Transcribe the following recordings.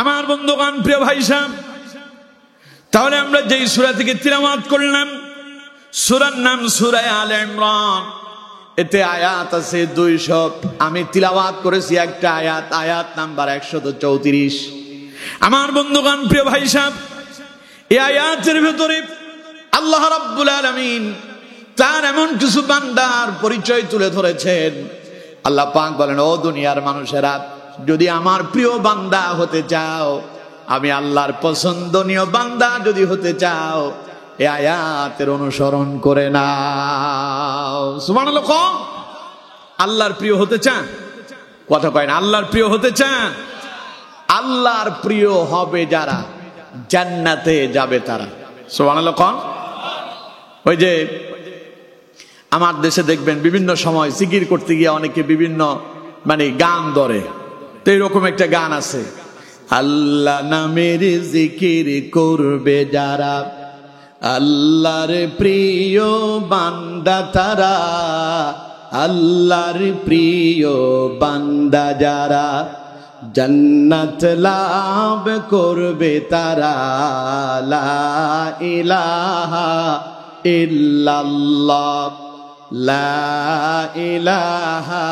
আমার বন্ধুগণ, প্রিয় ভাই সাহেব, তাহলে আমরা যেই সূরা থেকে তিলাওয়াত করলাম, সূরার নাম সূরা আলে ইমরান। এতে আয়াত আছে 200। আমি তিলাওয়াত করেছি একটা আয়াত, আয়াত নাম্বার 134। আমার বন্ধুগণ, প্রিয় ভাই সাহেব, এই আয়াতের ভিতরে আল্লাহ রাব্বুল আলামিন তার এমন কিছু বান্দার পরিচয় তুলে ধরেছেন। আল্লাহ পাক বলেন, ও দুনিয়ার মানুষেরা, যদি আমার প্রিয় বান্দা হতে চাও, আমি আল্লাহর পছন্দনীয় বান্দা যদি হতে চাও, এই আয়াতের অনুসরণ করে নাও। সুবহানাল্লাহ। আল্লাহর প্রিয় হতে চান? কথা কয় না। আল্লাহর প্রিয় হতে চান? আল্লাহর প্রিয় হবে যারা, জান্নাতে যাবে তারা। সুবহানাল্লাহ। ওই যে আমার দেশে দেখবেন বিভিন্ন সময় জিকির করতে গিয়ে অনেকে বিভিন্ন গান ধরে। তো এরকম একটা গান আছে, আল্লাহ নামের জিকির করবে যারা, আল্লাহর প্রিয় বান্দা তারা, আল্লাহর প্রিয় বান্দা যারা, জান্নাত লাভ করবে তারা। লা ইলাহা ইল্লাল্লাহ, লা ইলাহা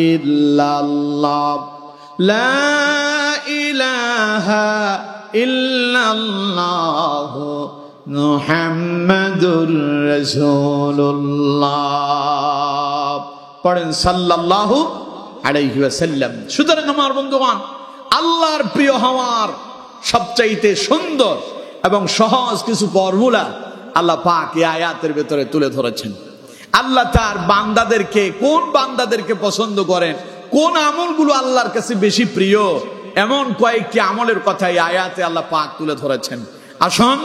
ইল্লাল্লাহ, লা ইলাহা ইল্লাল্লাহ, মুহাম্মাদুর রাসূলুল্লাহ। পড়েন সাল্লাল্লাহু আলাইহি ওয়াসাল্লাম। সুতরাং আমার বন্ধুগণ, আল্লাহর প্রিয় হওয়ার সবচাইতে সুন্দর এবং সহজ কিছু ফর্মুলা আল্লাহ পাক এই আয়াতের ভিতরে তুলে ধরেছেন। আল্লাহ তার বান্দাদেরকে, কোন বান্দাদেরকে পছন্দ করেন, কোন আমলগুলো আল্লাহর কাছে বেশি প্রিয়, এমন কয়েকটি আমলের কথা এই আয়াতে আল্লাহ পাক তুলে ধরেছেন। আসুন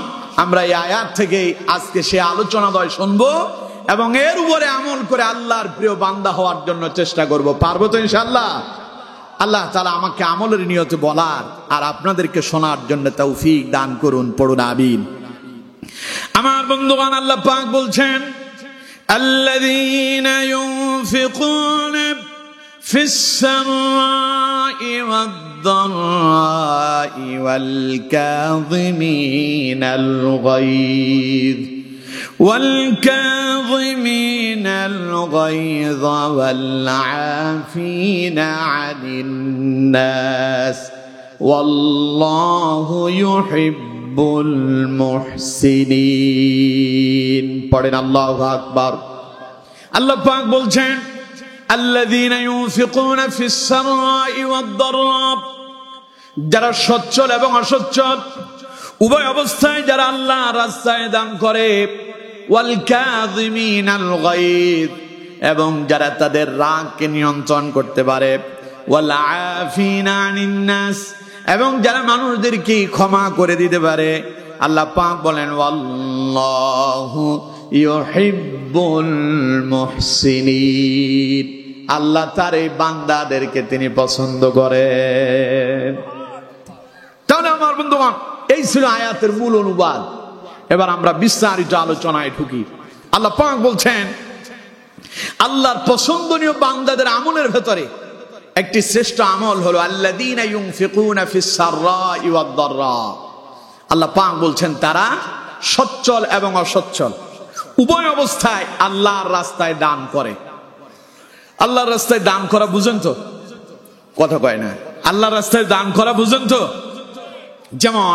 আমরা এই আয়াত থেকে আজকে সে আলোচনাদয় শুনবো এবং এর উপরে আমল করে আল্লাহর প্রিয় বান্দা হওয়ার জন্য চেষ্টা করব। পারবো তো ইনশাআল্লাহ? আল্লাহ তাআলা আমাকে আমলের নিয়তে বলার আর আপনাদেরকে শোনার জন্য তৌফিক দান করুন। পড়ুন আমিন। আমার বন্ধুগণ, আল্লাহ পাক বলছেন, আল্লাযীনা ইউনফিকুনা ফিস সাররাই ওয়াদ-দাররাই ওয়াল কাযিমিনাল গায়য والكاظمين الغيظ والعافين عن الناس والله يحب المحسنين। পড়েন আল্লাহু আকবার। আল্লাহ পাক বলছেন, الذين ينفقون في السراء والضراء, যারা সচ্ছল এবং অসচ্ছল উভয় অবস্থায় যারা আল্লাহর রাস্তায় দান করে, ওয়াল কাযিমিনাল গায়য, এবং যারা তাদের রাগকে নিয়ন্ত্রণ করতে পারে, ওয়াল আফিনা আনিন নাস, এবং যারা মানুষদেরকে ক্ষমা করে দিতে পারে। আল্লাহ পাক বলেন, ওয়াল্লাহু ইউহিব্বুল মুহসিনিন, আল্লাহ তার এই বান্দাদেরকে তিনি পছন্দ করেন। তাহলে আমার বন্ধুগণ, এই ছিল আয়াতের মূল অনুবাদ। এবার আমরা বিস্তারিত আলোচনায় ঢুকি। আল্লাহ পাক বলছেন, আল্লাহর পছন্দনীয় বান্দাদের আমলের ভেতরে একটি শ্রেষ্ঠ আমল হলো আল্লাযীনা ইউনফিকুনা ফিস সাররাই ওয়াদ-দাররা। আল্লাহ পাক বলছেন, তারা সচ্ছল এবং অসচ্ছল উভয় অবস্থায় আল্লাহর রাস্তায় দান করে। আল্লাহর রাস্তায় দান করা বুঝেন তো? কথা কয় না। আল্লাহর রাস্তায় দান করা বুঝেন তো? যেমন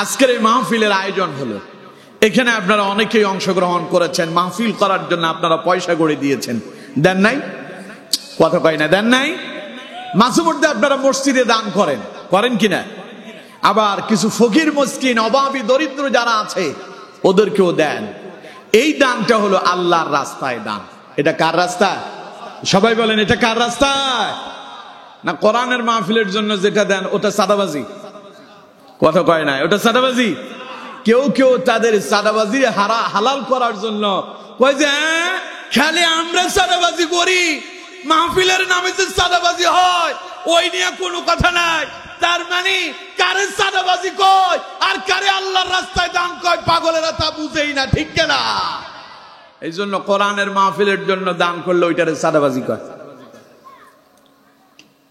আজকের এই মাহফিলের আয়োজন হলো, এখানে আপনারা অনেকেই অংশগ্রহণ করেছেন, মাহফিল করার জন্য আপনারা পয়সা করে দিয়েছেন, দেন নাই? কথা কয় না, দেন নাই? মাঝে মধ্যে আপনারা মসজিদে দান করেন, করেন কিনা? আবার কিছু ফকির মিসকিন অভাবী দরিদ্র যারা আছে ওদেরকেও দেন। এই দানটা হলো আল্লাহর রাস্তায় দান। এটা কার রাস্তায়? সবাই বলেন, এটা কার রাস্তায়? না কোরআনের মাহফিলের জন্য যেটা দেন ওটা সাদাবাজি? কথা কয় না, ওটা সাদাবাজি। কেউ কেউ তাদের সাদাবাজি হালাল করার জন্য কয় যে খালি আমরা সাদাবাজি করি, মাহফিলের নামে যে সাদাবাজি হয় ওই নিয়ে কোনো কথা নাই। তার মানে কারে সাদাবাজি কয় আর কারে আল্লাহর রাস্তায় দান কয় পাগলেরা তা বুঝেই না, ঠিক না? এই জন্য কোরআনের মাহফিলের জন্য দান করলে ওইটারে সাদাবাজি কয়।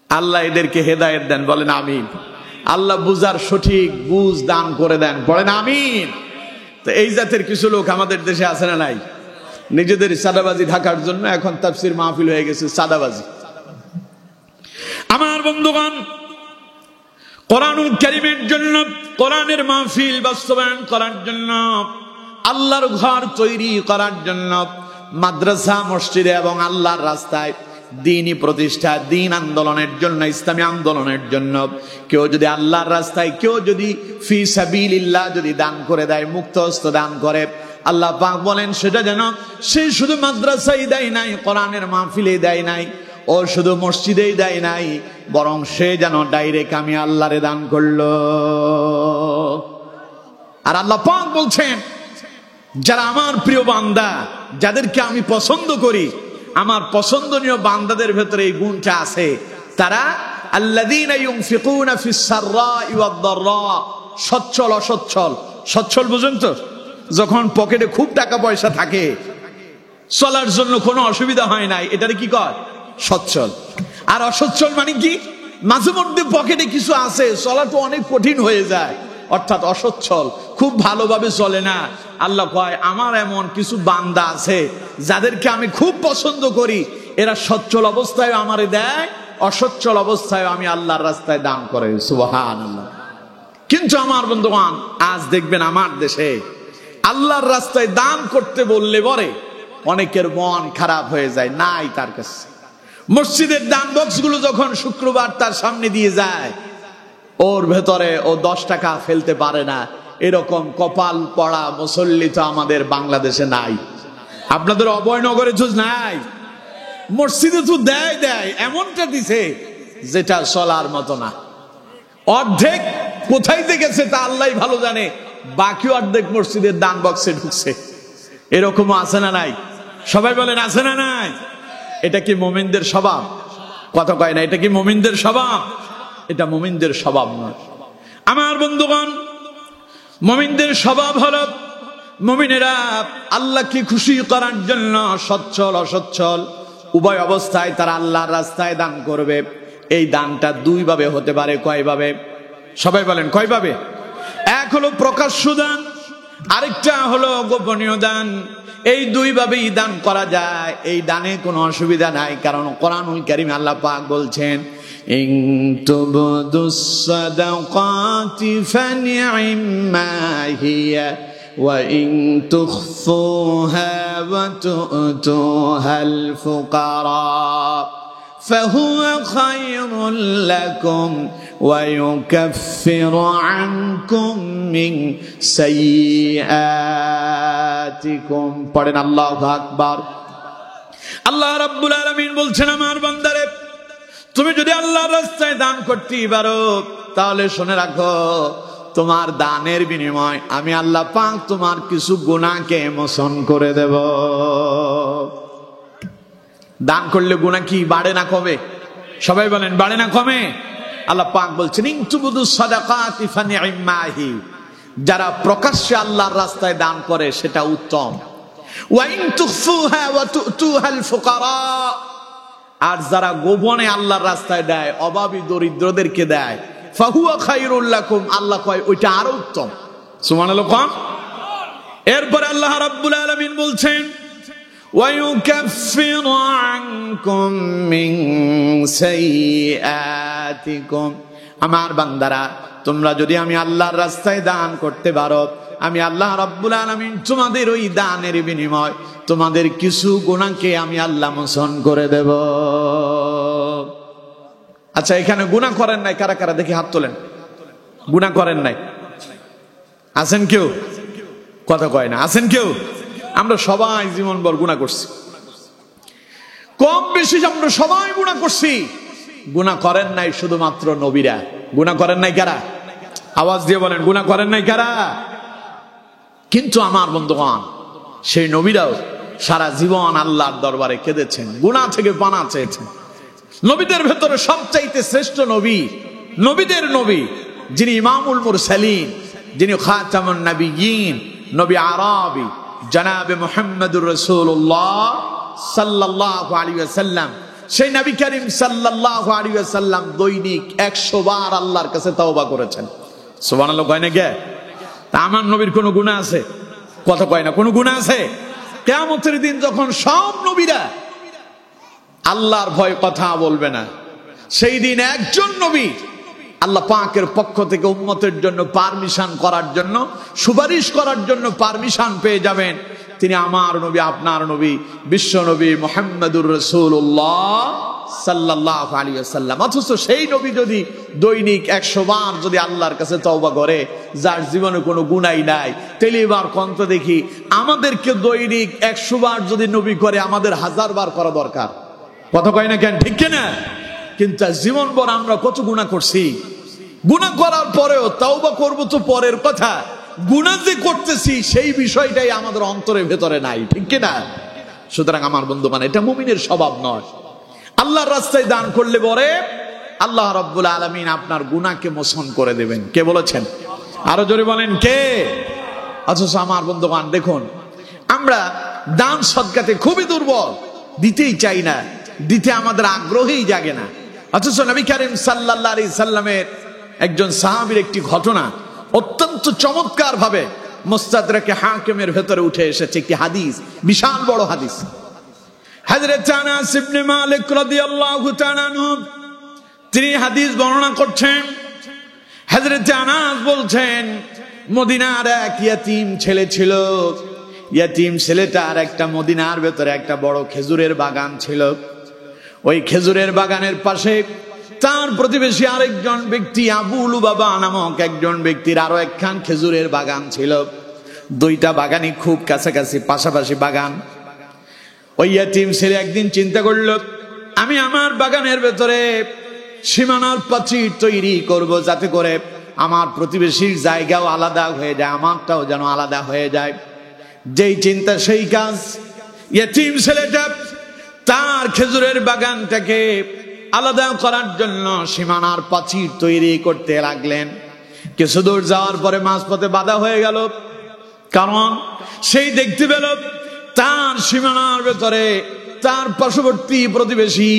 আল্লাহ এদেরকে হেদায়েত দেন, বলেন আমিন। আল্লাহ বুঝার সঠিক বুঝ দান করে দেন, পড়েন আমিন। তো এই জাতের কিছু লোক আমাদের দেশে আছে না নাই? নিজেদের সাদাবাজি ঢাকার জন্য এখন তাফসীর মাহফিল হয়ে গেছে সাদাবাজি। আমার বন্ধুগণ, কোরআনুল কারীমের জন্য, কোরআনের মাহফিল বাস্তবায়ন করার জন্য, আল্লাহর ঘর তৈরি করার জন্য, মাদ্রাসা মসজিদে এবং আল্লাহর রাস্তায় দ্বীনি প্রতিষ্ঠা, দ্বীন আন্দোলনের জন্য, ইসলামী আন্দোলনের জন্য কেউ যদি আল্লাহর রাস্তায়, কেউ যদি ফি সাবিলিল্লাহ যদি দান করে দেয়, মুক্ত হস্ত দান করে, আল্লাহ পাক বলেন সেটা যেন সে শুধু মাদ্রাসায় দেয় নাই, কোরআনের মাহফিলে দেয় নাই, ও শুধু মসজিদেই দেয় নাই, বরং সে যেন ডাইরেক্ট আমি আল্লাহরে দান করলো। আর আল্লাহ পাক বলছেন যারা আমার প্রিয় বান্দা, যাদেরকে আমি পছন্দ করি, আমার পছন্দনীয় বান্দাদের ভেতরে এই গুণটা আছে, তারা আল্লাযীনা ইউনফিকুনা ফিস সাররাই ওয়াদ দাররা, সচ্ছল অসচ্ছল। সচ্ছল বুঝেন তো? যখন পকেটে খুব টাকা পয়সা থাকে, চলার জন্য কোনো অসুবিধা হয় না, এটারে কি কয়? সচ্ছল। আর অসচ্ছল মানে কি? মাঝে মধ্যে পকেটে কিছু আছে, চলা তো অনেক কঠিন হয়ে যায়, অর্থাৎ অসচ্ছল, খুব ভালোভাবে চলে না। আল্লাহ কয় আমার এমন কিছু বান্দা আছে যাদেরকে আমি খুব পছন্দ করি, এরা সচ্ছল অবস্থায় আমারে দেয়, অসচ্ছল অবস্থায় আমি আল্লাহর রাস্তায় দান করে। সুবহানাল্লাহ। কিন্তু আমার বন্ধুগণ, আজ দেখবেন আমার দেশে আল্লাহর রাস্তায় দান করতে বললে পরে অনেকের মন খারাপ হয়ে যায়, নাই তার কাছে। মসজিদের দান বক্স গুলো যখন শুক্রবার তার সামনে দিয়ে যায়, ওর ভেতরে ও 10 টাকা ফেলতে পারে না। এরকম কপাল পড়া মুসল্লি তো আমাদের বাংলাদেশে নাই। আপনাদের অভয়নগরে তো নাই, মসজিদে তো দেয় দেয়, এমনটা দিছে যেটা চলার মতো না। অর্ধেক কোথায় গেছে তা আল্লাহ ভালো জানে, বাকি অর্ধেক মসজিদের দান বক্সে ঢুকছে। এরকমও আছে না নাই? সবাই বলেন আছে না নাই? এটা কি মুমিনদের স্বভাব? কথা কয় না, এটা কি মুমিনদের স্বভাব? এটা মুমিনদের স্বভাব নয়। আমার বন্ধুগণ, মুমিনদের স্বভাব হলো, মুমিনেরা আল্লাহকে খুশি করার জন্য সচ্ছল অসচ্ছল উভয় অবস্থায় তারা আল্লাহর রাস্তায় দান করবে। এই দানটা দুই ভাবে হতে পারে। কয় ভাবে? সবাই বলেন কয় ভাবে? এক হলো প্রকাশ্য দান, আরেকটা হলো গোপনীয় দান। এই দুই ভাবেই দান করা যায়, এই দানে কোনো অসুবিধা নাই। কারণ কোরআনুল কারীমে আল্লাহ পাক বলছেন ইন তুবদুস সাদাকাতি ফানি'মা হিয়া ওয়া ইন তুখফুহা ওয়া তু'তুহাল ফুকারা فهو خير لكم ويكفر عنكم من سيئاتكم। পড়েন আল্লাহু আকবার। আল্লাহ রাব্বুল আলামিন বলছেন আমার বান্দারে, তুমি যদি আল্লাহর রাস্তায় দান করতে পারো, তাহলে শুনে রাখো তোমার দানের বিনিময় আমি আল্লাহ পাক তোমার কিছু গুনাহকে মোচন করে দেব। দান করলে গুনাহ কি বাড়ে না কমে? সবাই বলেন বাড়ে না কমে? আল্লাহ পাক বলছেন ইন তুবদুস সাদাকাতি ফানি'মা হি, যারা প্রকাশ্যে আল্লাহর রাস্তায় দান করে সেটা উত্তম। ওয়া ইন তুখফুহা ওয়া তু'তুহাল ফুকারা, আর যারা গোপনে আল্লাহর রাস্তায় দেয়, অভাবী দরিদ্রদেরকে দেয়, ফাহুয়া খায়রুল লাকুম, আল্লাহ কয় ওইটা আরো উত্তম। সুবহানাল্লাহ। কম। এরপর আল্লাহ রাব্বুল আলামিন বলছেন وَيُكَفِّرُ عَنكُم مِّن سَيِّئَاتِكُمْ। আমার বান্দারা, তোমরা যদি আমি আল্লাহর রাস্তায় দান করতে পারো, আমি আল্লাহ রাব্বুল আলামিন তোমাদের ওই দানের বিনিময় তোমাদের কিছু গুনাহকে আমি আল্লাহ মোচন করে দেব। আচ্ছা, এখানে গুনাহ করেন নাই কারা কারা দেখি হাত তোলেন। গুনাহ করেন নাই আছেন কেউ? কথা কয় না, আছেন কেউ? আমরা সবাই জীবনভর গুনাহ করছি, কম বেশি আমরা সবাই গুনাহ করছি। গুনাহ করেন নাই শুধুমাত্র নবীরা। গুনাহ করেন নাই কারা? আওয়াজ দিয়ে বলেন গুনাহ করেন নাই কারা? কিন্তু আমার বন্ধুগণ, সেই নবীরাও সারা জীবন আল্লাহর দরবারে কেঁদেছেন, গুনাহ থেকে পানা চেয়েছেন। নবীদের ভেতরে সবচাইতে শ্রেষ্ঠ নবী, নবীদের নবী, যিনি ইমামুল মুরসালিন, যিনি খাতামুন নবিয়্যিন, নবী আরবি জনাবে মুহাম্মদুর রাসূলুল্লাহ সাল্লাল্লাহু আলাইহি ওয়াসাল্লাম সেই নবী করিম সাল্লাল্লাহু আলাইহি ওয়াসাল্লাম দৈনিক 100 বার আল্লাহর কাছে তওবা করেছেন। সুবহানাল্লাহ কয় না কে? তা আমার নবীর কোনো গুনাহ আছে? কথা কয় না, কোনো গুনাহ আছে? কিয়ামতের দিন যখন সব নবীরা আল্লাহর ভয় কথা বলবে না, সেই দিন একজন নবী আল্লাহ পাকের পক্ষ থেকে উম্মতের জন্য পারমিশন করার জন্য, সুপারিশ করার জন্য পারমিশন পেয়ে যাবেন। তিনি আমার নবী, আপনার নবী, বিশ্ব নবী মুহাম্মদুর রাসূলুল্লাহ সাল্লাল্লাহু আলাইহি ওয়াসাল্লাম। অথচ সেই নবী যদি দৈনিক 100 বার যদি আল্লাহর কাছে তওবা করে, যার জীবনে কোনো গুনাহ নাই, তাহলে এবার কন্ত দেখি আমাদেরকে দৈনিক 100 বার যদি নবী করে, আমাদের 1000 বার করা দরকার। কথা কয় না কেন? ঠিক কিনা? কিন্তু জীবনভর আমরা কত গুনাহ করছি। গুনাহ করার পরেও তওবা করব তো পরের কথা, গুনাহ যে করতেছি সেই বিষয়টাই আমাদের অন্তরের ভেতরে নাই। ঠিক কিনা? সুতরাং আমার বন্ধুগণ, এটা মুমিনের স্বভাব নয়। আল্লাহর রাস্তায় দান করলে পরে আল্লাহ রাব্বুল আলামিন আপনার গুনাহকে মোচন করে দেবেন। কে বলেছেন? আরো জোরে বলেন কে? অথচ আমার বন্ধুগণ দেখুন, আমরা দান সদকাতে খুবই দুর্বল, দিতেই চাই না, দিতে আমাদের আগ্রহই জাগে না। অথচ নবী করিম সাল্লাল্লাহু আলাইহি সাল্লামের একজন সাহাবীর একটি ঘটনা অত্যন্ত চমৎকার ভাবে মুস্তাদরাকে হাকিমের ভেতরে উঠে এসেছে, একটি হাদিস, বিশাল বড় হাদিস। হযরত আনাস ইবনে মালিক রাদিয়াল্লাহু তাআলা আনহু তিনি হাদিস বর্ণনা করছেন। হযরত আনাস বলছেন, মদিনার এক ইয়াতীম ছেলে ছিল। ইয়াতীম ছেলেটার একটা মদিনার ভেতরে একটা বড় খেজুরের বাগান ছিল। ওই খেজুরের বাগানের পাশে তার প্রতিবেশী আরেকজন ব্যক্তি আবু লুবাবা নামক একজন ব্যক্তির আরো একখান খেজুরের বাগান ছিল। দুইটা বাগানই খুব কাছাকাছি, পাশাপাশি বাগান। ওই ইয়াতীম ছেলে একদিন চিন্তা করল, আমি আমার বাগানের ভেতরে সীমানার প্রাচীর তৈরি করব, যাতে করে আমার প্রতিবেশীর জায়গাও আলাদা হয়ে যায়, আমারটাও যেন আলাদা হয়ে যায়। যেই চিন্তা সেই কাজ। ইয়াতীম ছেলেটা তার খেজুরের বাগানটাকে আলাদা করার জন্য সীমানার প্রাচীর তৈরি করতে লাগলেন। কিছু দূর যাওয়ার পরে মাঝপথে বাধা হয়ে গেল, কারণ সেই দেখতে পেল তার সীমানার ভেতরে তার পার্শ্ববর্তী প্রতিবেশী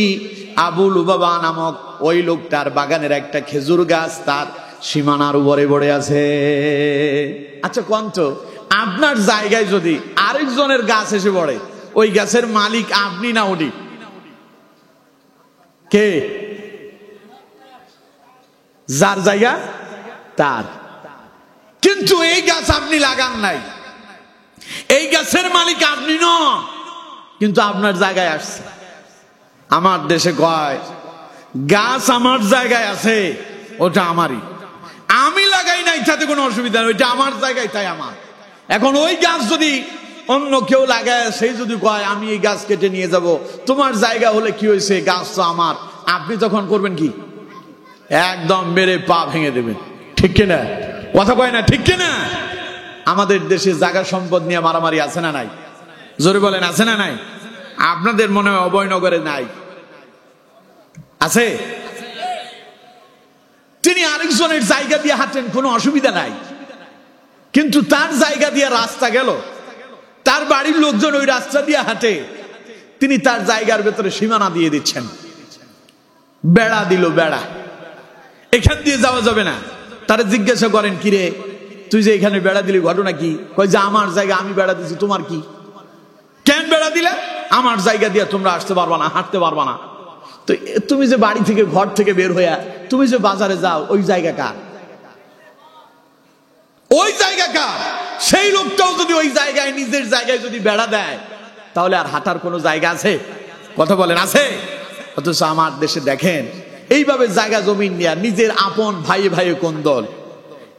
আবু লুবাবা নামক ওই লোকটার বাগানের একটা খেজুর গাছ তার সীমানার উপরে পড়ে আছে। আচ্ছা কন্ত, আপনার জায়গায় যদি আরেকজনের গাছ এসে পড়ে, ওই গাছের মালিক আপনি না উনি? কে? যার জায়গা তার। কিন্তু এই গাছ আপনি লাগান নাই, এই গাছের মালিক আপনি নন, কিন্তু আপনার জায়গায় আসছে। আমার দেশে কয়, গাছ আমার জায়গায় আছে, ওটা আমারই, আমি লাগাই নাই, তাতে কোনো অসুবিধা নেই, ওইটা আমার জায়গায়, তাই আমার। এখন ওই গাছ যদি অন্য কেউ লাগায়, সেই যদি কয় আমি এই গাছ কেটে নিয়ে যাব, তোমার জায়গা হলে কি হয়েছে, গাছ তো আমার, আপনি তখন করবেন কি? একদম মেরে পা ভেঙে দেবেন। ঠিক কিনা? কথা কয় না, ঠিক কিনা? আমাদের দেশে জায়গা সম্পদ নিয়ে মারামারি আছে না নাই? জোরে বলেন, আছে না নাই? আপনাদের মনে হয় অভয়নগরে নাই, আছে? তিনি আরেকজনের জায়গা দিয়ে হাঁটেন, কোনো অসুবিধা নাই, কিন্তু তার জায়গা দিয়ে রাস্তা গেল, তার বাড়ির লোকজন ওই রাস্তা দিয়ে হাঁটে, তিনি তার জায়গার ভেতরে সীমানা দিয়ে দিচ্ছেন, বেড়া দিল, বেড়া, এখান দিয়ে যাওয়া যাবে না। তারা জিজ্ঞাসা করেন, কিরে তুই যে এখানে বেড়া দিলি, ঘটনা কি? কয় যে আমার জায়গা, আমি বেড়া দিছি, তোমার কি? কেন বেড়া দিলে? আমার জায়গা দিয়ে তোমরা আসতে পারবা না, হাঁটতে পারবা না। তো তুমি যে বাড়ি থেকে, ঘর থেকে বের হইয়া তুমি যে বাজারে যাও, ওই জায়গা কার? ওই জায়গা কার? সেই লোকটাও যদি ওই জায়গায়, নিজের জায়গায় যদি বেড়া দেয়, তাহলে আর হাঁটার কোনো জায়গা আছে? কথা বলেন, আছে? অথচ আমার দেশে দেখেন, এইভাবে জায়গা জমিন নিয়ে নিজের আপন ভাই ভাই কোন দল,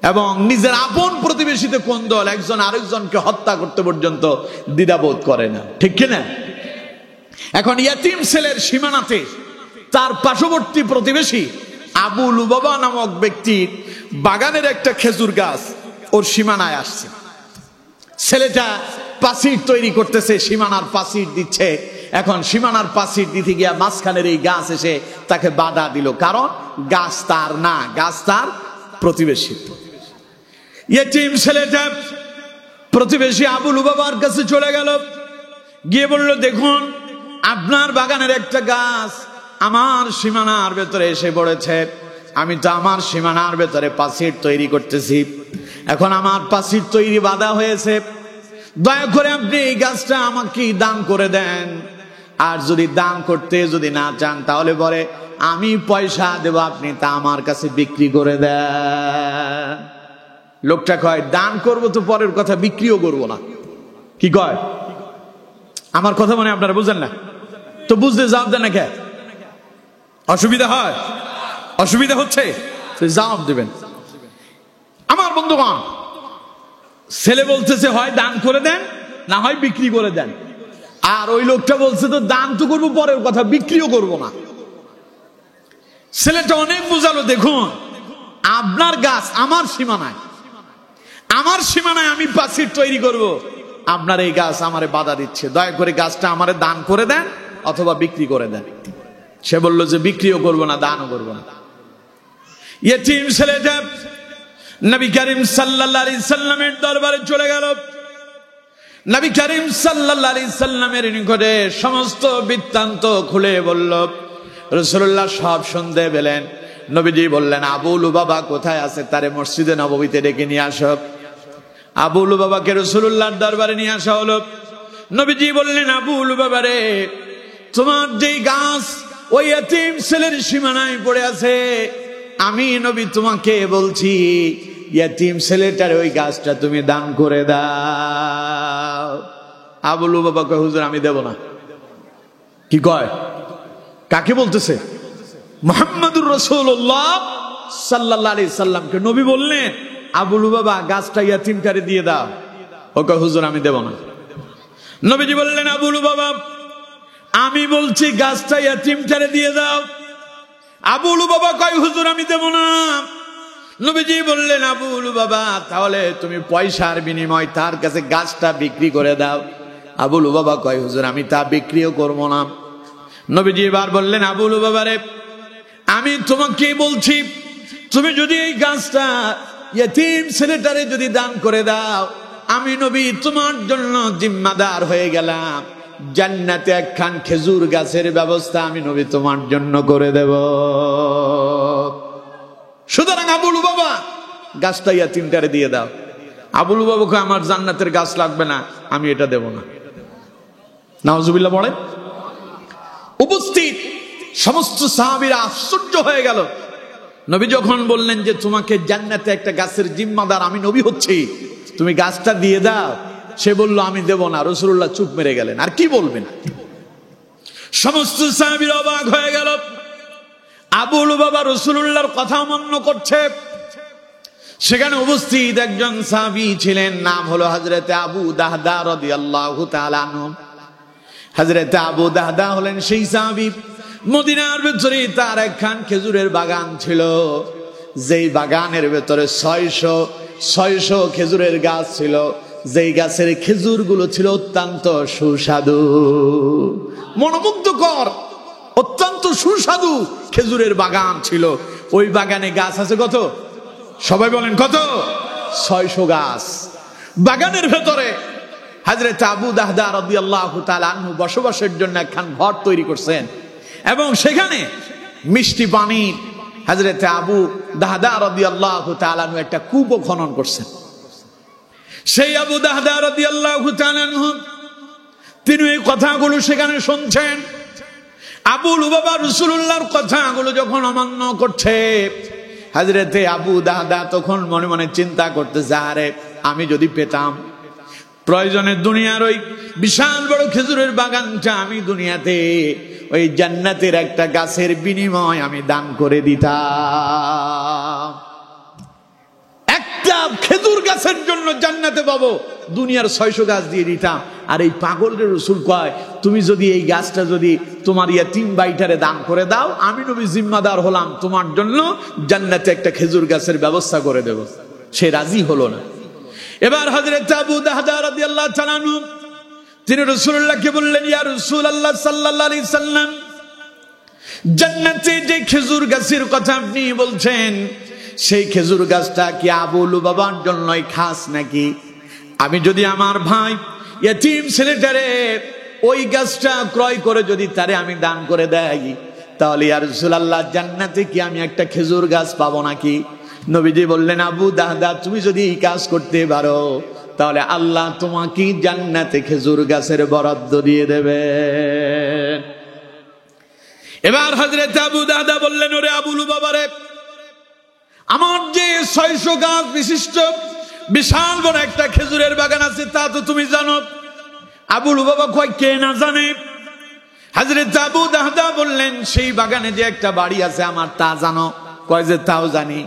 এবং নিজের আপন প্রতিবেশীতে কোন দল, একজন আরেকজনকে হত্যা করতে পর্যন্ত দ্বিধাবোধ করে না। ঠিক কিনা? এখন ইয়াতীম ছেলের সীমানাতে তার পার্শ্ববর্তী প্রতিবেশী আবু লুবাবা নামক ব্যক্তির বাগানের একটা খেজুর গাছ ওর সীমানায় আসছে। ছেলেটা প্রাচীর তৈরি করতেছে, সীমানার প্রাচীর দিচ্ছে। এখন সীমানার প্রাচীর দিতে গিয়া মাঝখানের এই গাছ এসে তাকে বাধা দিল, কারণ গাছ তার না, গাছ তার প্রতিবেশী। ইয়াতীম ছেলেটা প্রতিবেশী আবু লুবাবার কাছে চলে গেল, গিয়ে বলল, দেখুন আপনার বাগানের একটা গাছ আমার সীমানার ভেতরে এসে পড়েছে, আমি তো আমার সীমানার ভেতরে প্রাচীর তৈরি করতেছি, এখন আমার প্রাচীর তৈরি বাধা হয়েছে, দয়া করে আপনি এই গাছটা আমাকে দান করে দেন। আর যদি দান করতে যদি না চান তাহলে পরে আমি পয়সা দেব, আপনি তা আমার কাছে বিক্রি করে দেন। লোকটা কয় দান করব তো পরের কথা, বিক্রিও করব না। কি কয়? আমার কথা মানে আপনারা বুঝেন না তো, বুঝতে জবাব দেন না কে? অসুবিধা হয়? অসুবিধা হচ্ছে জবাব দেবেন। আমার বন্ধুগণ, ছেলে বলতেছে হয় দান করে দেন, না হয় বিক্রি করে দেন। আর ওই লোকটা বলছে তো দান তো করবো পরের কথা, বিক্রিও করব না। ছেলেটা অনেক বুঝালো, দেখুন আপনার গাছ আমার সীমানায়, আমার সীমানায় আমি প্রাচীর তৈরি করব, আপনার এই গাছ আমারে বাধা দিচ্ছে, দয়া করে গাছটা আমারে দান করে দেন অথবা বিক্রি করে দেন। সে বলল যে বিক্রিও করব না, দানও করব না। ইয়েতিম ছেলেটা নবী করিম সাল্লাল্লাহু আলাইহি সাল্লামের দরবারে চলে গেল। নবী করিম সাল্লাল্লাহু আলাইহি সাল্লামের নিকটে সমস্ত বৃত্তান্ত খুলে বলল। রাসূলুল্লাহ সব শুনতে পেলেন। নবীজি বললেন, আবু লুবাবা কোথায় আছে? তারে মসজিদে নববীতে ডেকে নিয়ে আসো। আবু লুবাবাকে রাসূলুল্লাহর দরবারে নিয়ে আসা হলো। নবীজি বললেন, আবু লুবাবা রে, তোমার যেই গাছ ওই ইয়েতিম ছেলের সীমানায় পড়ে আছে, আমি নবী তোমাকে বলছি ইয়েতিম ছেলেটার ওই গাছটা তুমি দান করে দাও। আবু লুবাবা কয়, হুজুর আমি দেব না। কি কয়? কাকে বলতেছে? মুহাম্মদুর রাসূলুল্লাহ সাল্লাল্লাহু আলাইহি সাল্লামকে নবী বললেন, আবু লুবাবা গাছটা ইয়েতিমটারে দিয়ে দাও। ও কয়, হুজুর আমি দেব না। নবীজি বললেন, আবু লুবাবা আমি বলছি গাছটা ইয়েতিমটারে দিয়ে দাও। আবু লুবাবা কয়, হুজুর আমি দেব না। নবীজি বললেন, আবু লুবাবা তাহলে তুমি পয়সার বিনিময় তার কাছে গাছটা বিক্রি করে দাও। আবু লুবাবা কয়, হুজুর আমি তা বিক্রিও করব না। নবীজি এবার বললেন, আবু লুবাবা রে, আমি তোমাকে বলছি তুমি যদি এই গাছটা ইয়েতিম ছেলেটারে যদি দান করে দাও, আমি নবী তোমার জন্য জিম্মাদার হয়ে গেলাম, জান্নাতে একখান খেজুর গাছের ব্যবস্থা আমি নবী তোমার জন্য করে দেব। সুতরাং আবু লুবাবা গাছটা ইয়েতিমটারে দিয়ে দাও। আবু লুবাবাকে আমার জান্নাতের গাছ লাগবে না, আমি এটা দেব না। নাউজুবিল্লাহ পড়ে। উপস্থিত সমস্ত সাহাবীরা আশ্চর্য হয়ে গেল। নবী যখন বললেন যে তোমাকে জান্নাতে একটা গাছের জিম্মাদার আমি নবী হচ্ছি, তুমি গাছটা দিয়ে দাও, সে বলল আমি দেব না। রাসূলুল্লাহ চুপ মেরে গেলেন। আর কি বলবেন? সমস্ত সাহাবীরা অবাক হয়ে গেল। আবু লুবাবা রাসূলুল্লাহর কথা অমান্য করছে। সেখানে উপস্থিত একজন সাহাবী ছিলেন, নাম হলো হযরতে আবু দাহদা রাদিয়াল্লাহু তাআলা আনহু। হযরতে আবু দাহদা হলেন সেই সাহাবী, মদিনার ভেতরে তার একখান খেজুরের বাগান ছিল, যেই বাগানের ভেতরে 600 খেজুরের গাছ ছিল, যেই গাছের খেজুরগুলো ছিল অত্যন্ত সুস্বাদু, মনোমুগ্ধকর, অত্যন্ত সুস্বাদু খেজুরের বাগান ছিল। ওই বাগানে গাছ আছে কত? সবাই বলেন কত? 600 গাছ। বাগানের ভেতরে হযরত আবু দাহদা রাদিয়াল্লাহু তাআলা আনহু বসবাসের জন্য একখান ঘর তৈরি করছেন এবং সেখানে মিষ্টি পানি হযরত আবু দাহদা রাদিয়াল্লাহু তাআলা আনহু একটা কূপ খনন করছেন। সেই আবু দাহদা রাদিয়াল্লাহু তাআলা আনহু তিনি এই কথাগুলো সেখানে শুনছেন। আবু লুবাবা রাসূলুল্লাহর কথাগুলো যখন অমান্য করছে, হযরতে আবু দাহদা তখন মনে মনে চিন্তা করতেছে, আরে আমি যদি পেতাম, প্রয়োজনে দুনিয়ার ওই বিশাল বড় খেজুরের বাগানটা আমি দুনিয়াতে ওই জান্নাতের একটা গাছের বিনিময় আমি দান করে দিতাম। একটা খেজুর গাছের জন্য জান্নাতে পাবো, দুনিয়ার 600 গাছ দিয়ে দিতাম। আর এই পাগলের রাসূল কয়, তুমি যদি এই গাছটা যদি তোমার ইয়েতিম ভাইটারে দান করে দাও, আমি নবী জিম্মাদার হলাম, তোমার জন্য জান্নাতে একটা খেজুর গাছের ব্যবস্থা করে দেব। সে রাজি হলো না। এবার হযরত আবু দাহদা রাদিয়াল্লাহু তাআলা আনহু তিনি রাসূলুল্লাহকে বললেন, ইয়া রাসূলুল্লাহ সাল্লাল্লাহু আলাইহি সাল্লাম, জান্নাতে যে খেজুর গাছের কথা আপনি বলছেন, সেই খেজুর গাছটা কি আবু লুবাবার জন্যই খাস নাকি? আমি যদি আমার ভাই ইয়েতিম ছেলেটারে ওই গাছটা ক্রয় করে যদি তারে আমি দান করে দেই, তাহলে ইয়া রাসূলুল্লাহ জান্নাতে কি আমি একটা খেজুর গাছ পাবো নাকি? নবীজি বললেন, আবু দাহদা তুমি যদি এই কাজ করতে পারো তাহলে আল্লাহ তোমাকে জান্নাতে খেজুর গাছের বরাদ্দ দিয়ে দেবে। এবার হযরত আবু দাহদা বললেন, ওরে আবু লুবাবা রে, আমার যে 600 গাছ বিশিষ্ট বিশাল বড় একটা খেজুরের বাগান আছে তা তো তুমি জানো। আবু লুবাবা কয়, কে না জানে? হযরত আবু দাহদা বললেন, সেই বাগানে যে একটা বাড়ি আছে আমার তা জানো? কয় যে তাও জানি।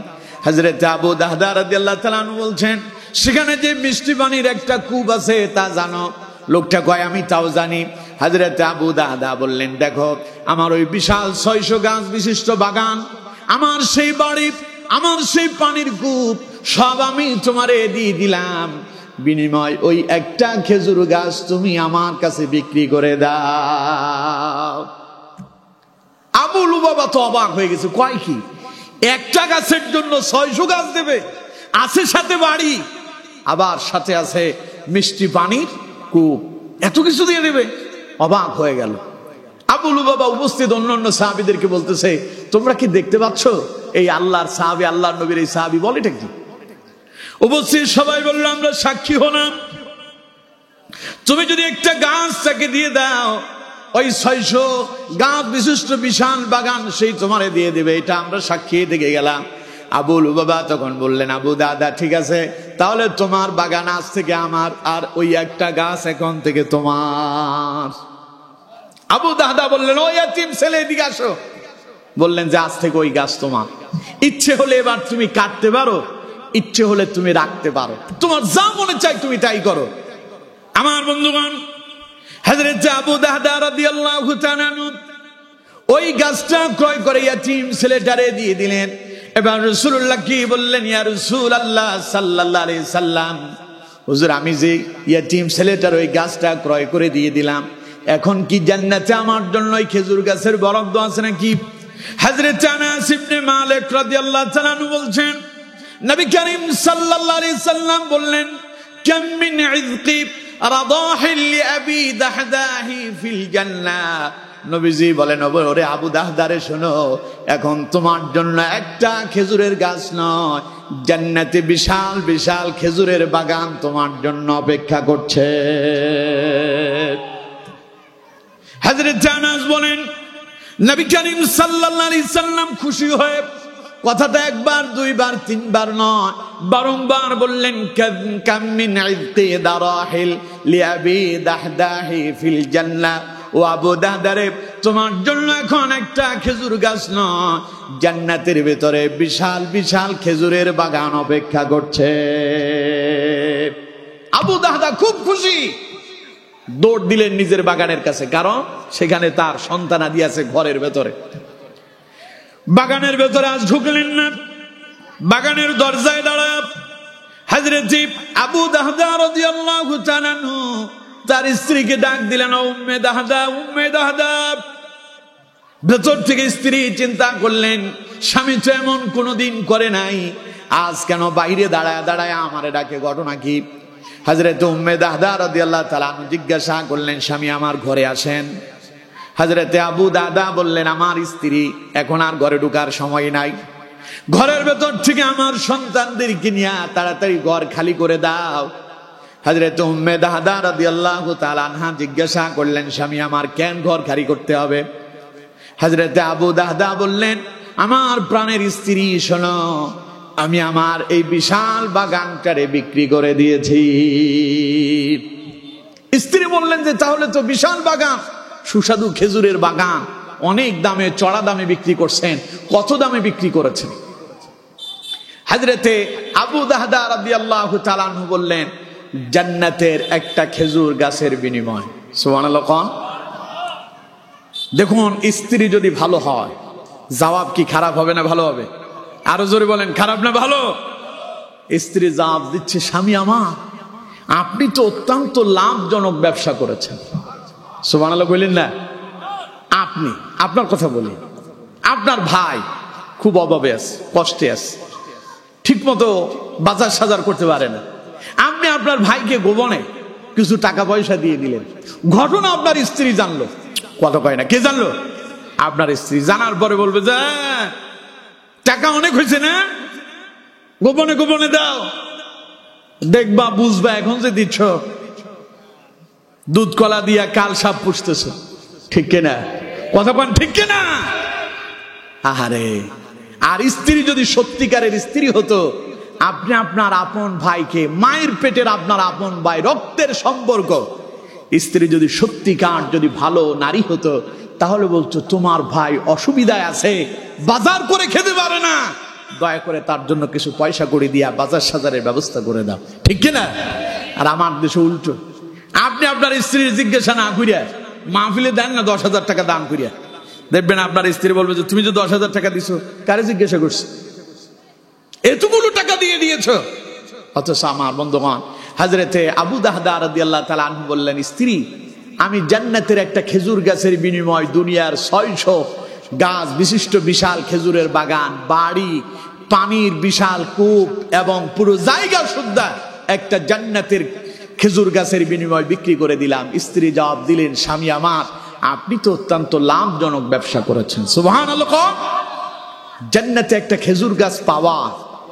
হযরত আবু দাহদা রাদিয়াল্লাহু তাআলা আনহু বলছেন, সেখানে যে মিষ্টি পানির একটা কূপ আছে তা জানো? লোকটা কয়, আমি তাও জানি। হযরত আবু দাহদা বললেন, দেখো আমার ওই বিশাল 600 গাছ বিশিষ্ট বাগান, আমার সেই বাড়ি, আমার সেই পানির কূপ সব আমি তোমারে দিয়ে দিলাম, বিনিময় ওই একটা খেজুর গাছ তুমি আমার কাছে বিক্রি করে দাও। আবু লুবাবা তো অবাক হয়ে গেছে, কয় কি একটা গাছের জন্য 600 গাছ দেবে? আছে সাথে বাড়ি, আবার সাথে আছে মিষ্টি পানির কূপ, এত কিছু দিয়ে দেবে? অবাক হয়ে গেল। আবু লুবাবা উপস্থিত অন্যান্য সাহাবীদেরকে বলতেছে, তোমরা কি দেখতে পাচ্ছ এই আল্লাহর সাহাবী, আল্লাহর নবীর এই সাহাবী বলেটা কি? উপস্থিত সবাই বলল, আমরা সাক্ষী হলাম, তুমি যদি একটা গাছ তাকে দিয়ে দাও, ওই 600 গাছ বিশিষ্ট বিশাল বাগান সেই তোমারে দিয়ে দেবে, এটা আমরা সাক্ষী দেখে গেলাম। আবু লুবাবা তখন বললেন, আবু দাদা ঠিক আছে, তাহলে তোমার বাগান আজ থেকে আমার, আর ওই একটা গাছ এখন থেকে তোমার। আবু দাদা বললেন, ওই এতিম ছেলে এদিকে আসো। বললেন যে আজ থেকে ওই গাছ তোমার, ইচ্ছে হলে এবার তুমি কাটতে পারো, ইচ্ছে হলে তুমি রাখতে পারো, তোমার যা মনে চাই তুমি তাই করো। আমার বন্ধুগণ, হযরত আবু দাহদা রাদিয়াল্লাহু তাআলা আনহু ওই গাছটা ক্রয় করে ইয়াতীম ছেলেটারে দিয়ে দিলেন। এবার রাসূলুল্লাহ কি বললেন, ইয়া রাসূলুল্লাহ সাল্লাল্লাহু আলাইহি সাল্লাম, হুজুর আমি যে ইয়াতীম ছেলেটার ওই গাছটা ক্রয় করে দিয়ে দিলাম, এখন কি জান্নাতে আমার জন্য ওই খেজুর গাছের বরাদ্দ আছে নাকি? হযরত আনাস ইবনে মালিক রাদিয়াল্লাহু তাআলা আনহু বলছেন, নবী করিম সাল্লাল্লাহু আলাইহি সাল্লাম বললেন, কাম মিন ইযকি রাদাহিল লিআবি দাহদাহি ফিল জান্নাহ। নবীজি বলেন, ওরে আবু দাহদারে শোনো, এখন তোমার জন্য একটা খেজুরের গাছ নয়, জান্নাতে বিশাল বিশাল খেজুরের বাগান তোমার জন্য অপেক্ষা করছে। হযরত আনাস বলেন, নবী করিম সাল্লাল্লাহু আলাইহি সাল্লাম খুশি হয়ে কথাটা একবার দুইবার তিনবার নয়, বারংবার বললেন, কাম মিন ইযকি দারাহিল লিআবি দাহদাহি ফিল জান্নাহ। ও আবু দাহদারে, তোমার জন্য এখন একটা খেজুর গাছ নয়, জান্নাতের ভিতরে বিশাল বিশাল খেজুরের বাগান অপেক্ষা করছে। আবু দাহদা খুব খুশি, দৌড় দিলেন নিজের বাগানের কাছে, কারণ সেখানে তার সন্তানাদি আছে ঘরের ভেতরে। বাগানের ভেতরে আজ ঢুকলেন না, বাগানের দরজায় দাঁড়ায় হযরত আবু দাহদা রাদিয়াল্লাহু তাআলা আনহু তার স্ত্রীকে ডাক দিলেন, উম্মে দাহদা, উম্মে দাহদা। ভেতর থেকে স্ত্রী চিন্তা করলেন, স্বামী তো এমন কোনোদিন করে নাই, আজ কেন বাইরে দাঁড়ায় দাঁড়ায় আমারে ডাকে, ঘটনা কি? হযরত উম্মে দাহদা রাদিয়াল্লাহু তাআলা আনহু জিজ্ঞাসা করলেন, স্বামী আমার ঘরে আসেন। হযরত আবু দাহদা বললেন, আমার স্ত্রী, এখন আর ঘরে ঢোকার সময় নাই, ঘরের ভেতর থেকে আমার সন্তানদেরকে নিয়ে তাড়াতাড়ি ঘর খালি করে দাও। হযরত উম্মে দাহদা রাদিয়াল্লাহু তাআলা আনহা জিজ্ঞাসা করলেন, স্বামী আমার কেন ঘর খালি করতে হবে? হযরত আবু দাহদা বললেন, আমার প্রাণের স্ত্রী শোনো, আমি আমার এই বিশাল বাগানটারে বিক্রি করে দিয়েছি। স্ত্রী বললেন যে তাহলে তো বিশাল বাগান, সুস্বাদু খেজুরের বাগান, অনেক দামে, চড়া দামে বিক্রি করছেন, কত দামে বিক্রি করেছেন? হযরতে আবু দাহদা রাদিয়াল্লাহু তাআলা আনহু বললেন, জান্নাতের একটা খেজুর গাছের বিনিময়। সুবহানাল্লাহ। কোন দেখুন, স্ত্রী যদি ভালো হয়, জবাব কি খারাপ হবে না ভালো হবে? আরো জোরে বলেন, খারাপ না ভালো? স্ত্রী জবাব দিচ্ছে, স্বামী আমার, আপনি তো অত্যন্ত লাভজনক ব্যবসা করেছেন। সুবহানাল্লাহ বললেন না? আপনি, আপনার কথা বলি, আপনার ভাই খুব অভাবে আছে, কষ্টে আছে, ঠিক মতো বাজার সাজার করতে পারে না, আপনি আপনার ভাইকে গোপনে কিছু টাকা পয়সা দিয়ে দিলেন, ঘটনা আপনার স্ত্রী জানলো, কথা কয় না, কে জানলো? আপনার স্ত্রী। জানার পরে বলবে যে টাকা অনেক হয়েছে না, গোপনে গোপনে দাও। দেখবা বুঝবা এখন যে দিচ্ছ দুধ কলা দিয়া কাল সাপ পুষতেছ, ঠিক কিনা? কথা বলেন ঠিক কিনা? আহারে, আর স্ত্রী যদি সত্যিকারের স্ত্রী হতো, আপনি আপনার আপন ভাইকে, মায়ের পেটের আপনার আপন ভাই, রক্তের সম্পর্ক, স্ত্রী যদি সত্যিকার যদি ভালো নারী হতো, তাহলে বলছো তোমার ভাই অসুবিধায় আছে, বাজার করে খেতে পারে না, দয়া করে তার জন্য কিছু পয়সা করে দিয়া বাজার সাজারের ব্যবস্থা করে দাও, ঠিক কিনা? আর আমার দেশে উল্টো, আপনি আপনার স্ত্রীর জিজ্ঞাসা না করিয়া মাহফিলে দেন না 10,000 টাকা দান করিয়া, দেখবেন আপনার স্ত্রী বলবে যে তুমি যে 10,000 টাকা দিছো কারে জিজ্ঞাসা করছো, এতগুলো টাকা দিয়ে দিয়েছ। অথচ আমার বন্ধুগণ, হযরতে আবু দাহদা রাদিয়াল্লাহু তাআলা আনহু বললেন, স্ত্রী, আমি জান্নাতের একটা খেজুর গাছের বিনিময় দুনিয়ার 600 গাছ বিশিষ্ট বিশাল খেজুরের বাগান, বাড়ি, পানির বিশাল কূপ এবং পুরো জায়গা সুদ্ধা একটা জান্নাতের খেজুর গাছের বিনিময় বিক্রি করে দিলাম। স্ত্রী জবাব দিলেন, স্বামী আমার, আপনি তো অত্যন্ত লাভজনক ব্যবসা করেছেন। সুবহানাল্লাহ। জান্নাতে একটা খেজুর গাছ পাওয়া,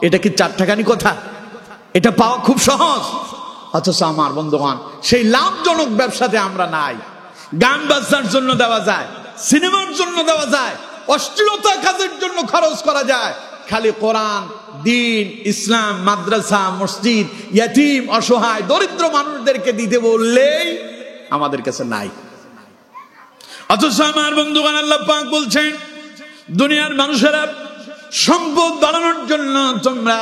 এটা কি 4 টাকানি কথা? এটা পাওয়া খুব সহজ। অথচ আমার বন্ধুগণ, সেই লাভজনক ব্যবসাতে আমরা নাই। গান বাজনার জন্য দেওয়া যায়, সিনেমার জন্য দেওয়া যায়, অশ্লীলতা কাজের জন্য খরচ করা যায়। খালি কোরআন, দিন, ইসলাম, মাদ্রাসা, মসজিদ, ইয়াতীম, অসহায়, দরিদ্র মানুষদেরকে দিতে বললেই আমাদের কাছে নাই। অথচ আমার বন্ধুগণ, আল্লাহ পাক বলছেন, দুনিয়ার মানুষেরা সম্পদ বাড়ানোর জন্য তোমরা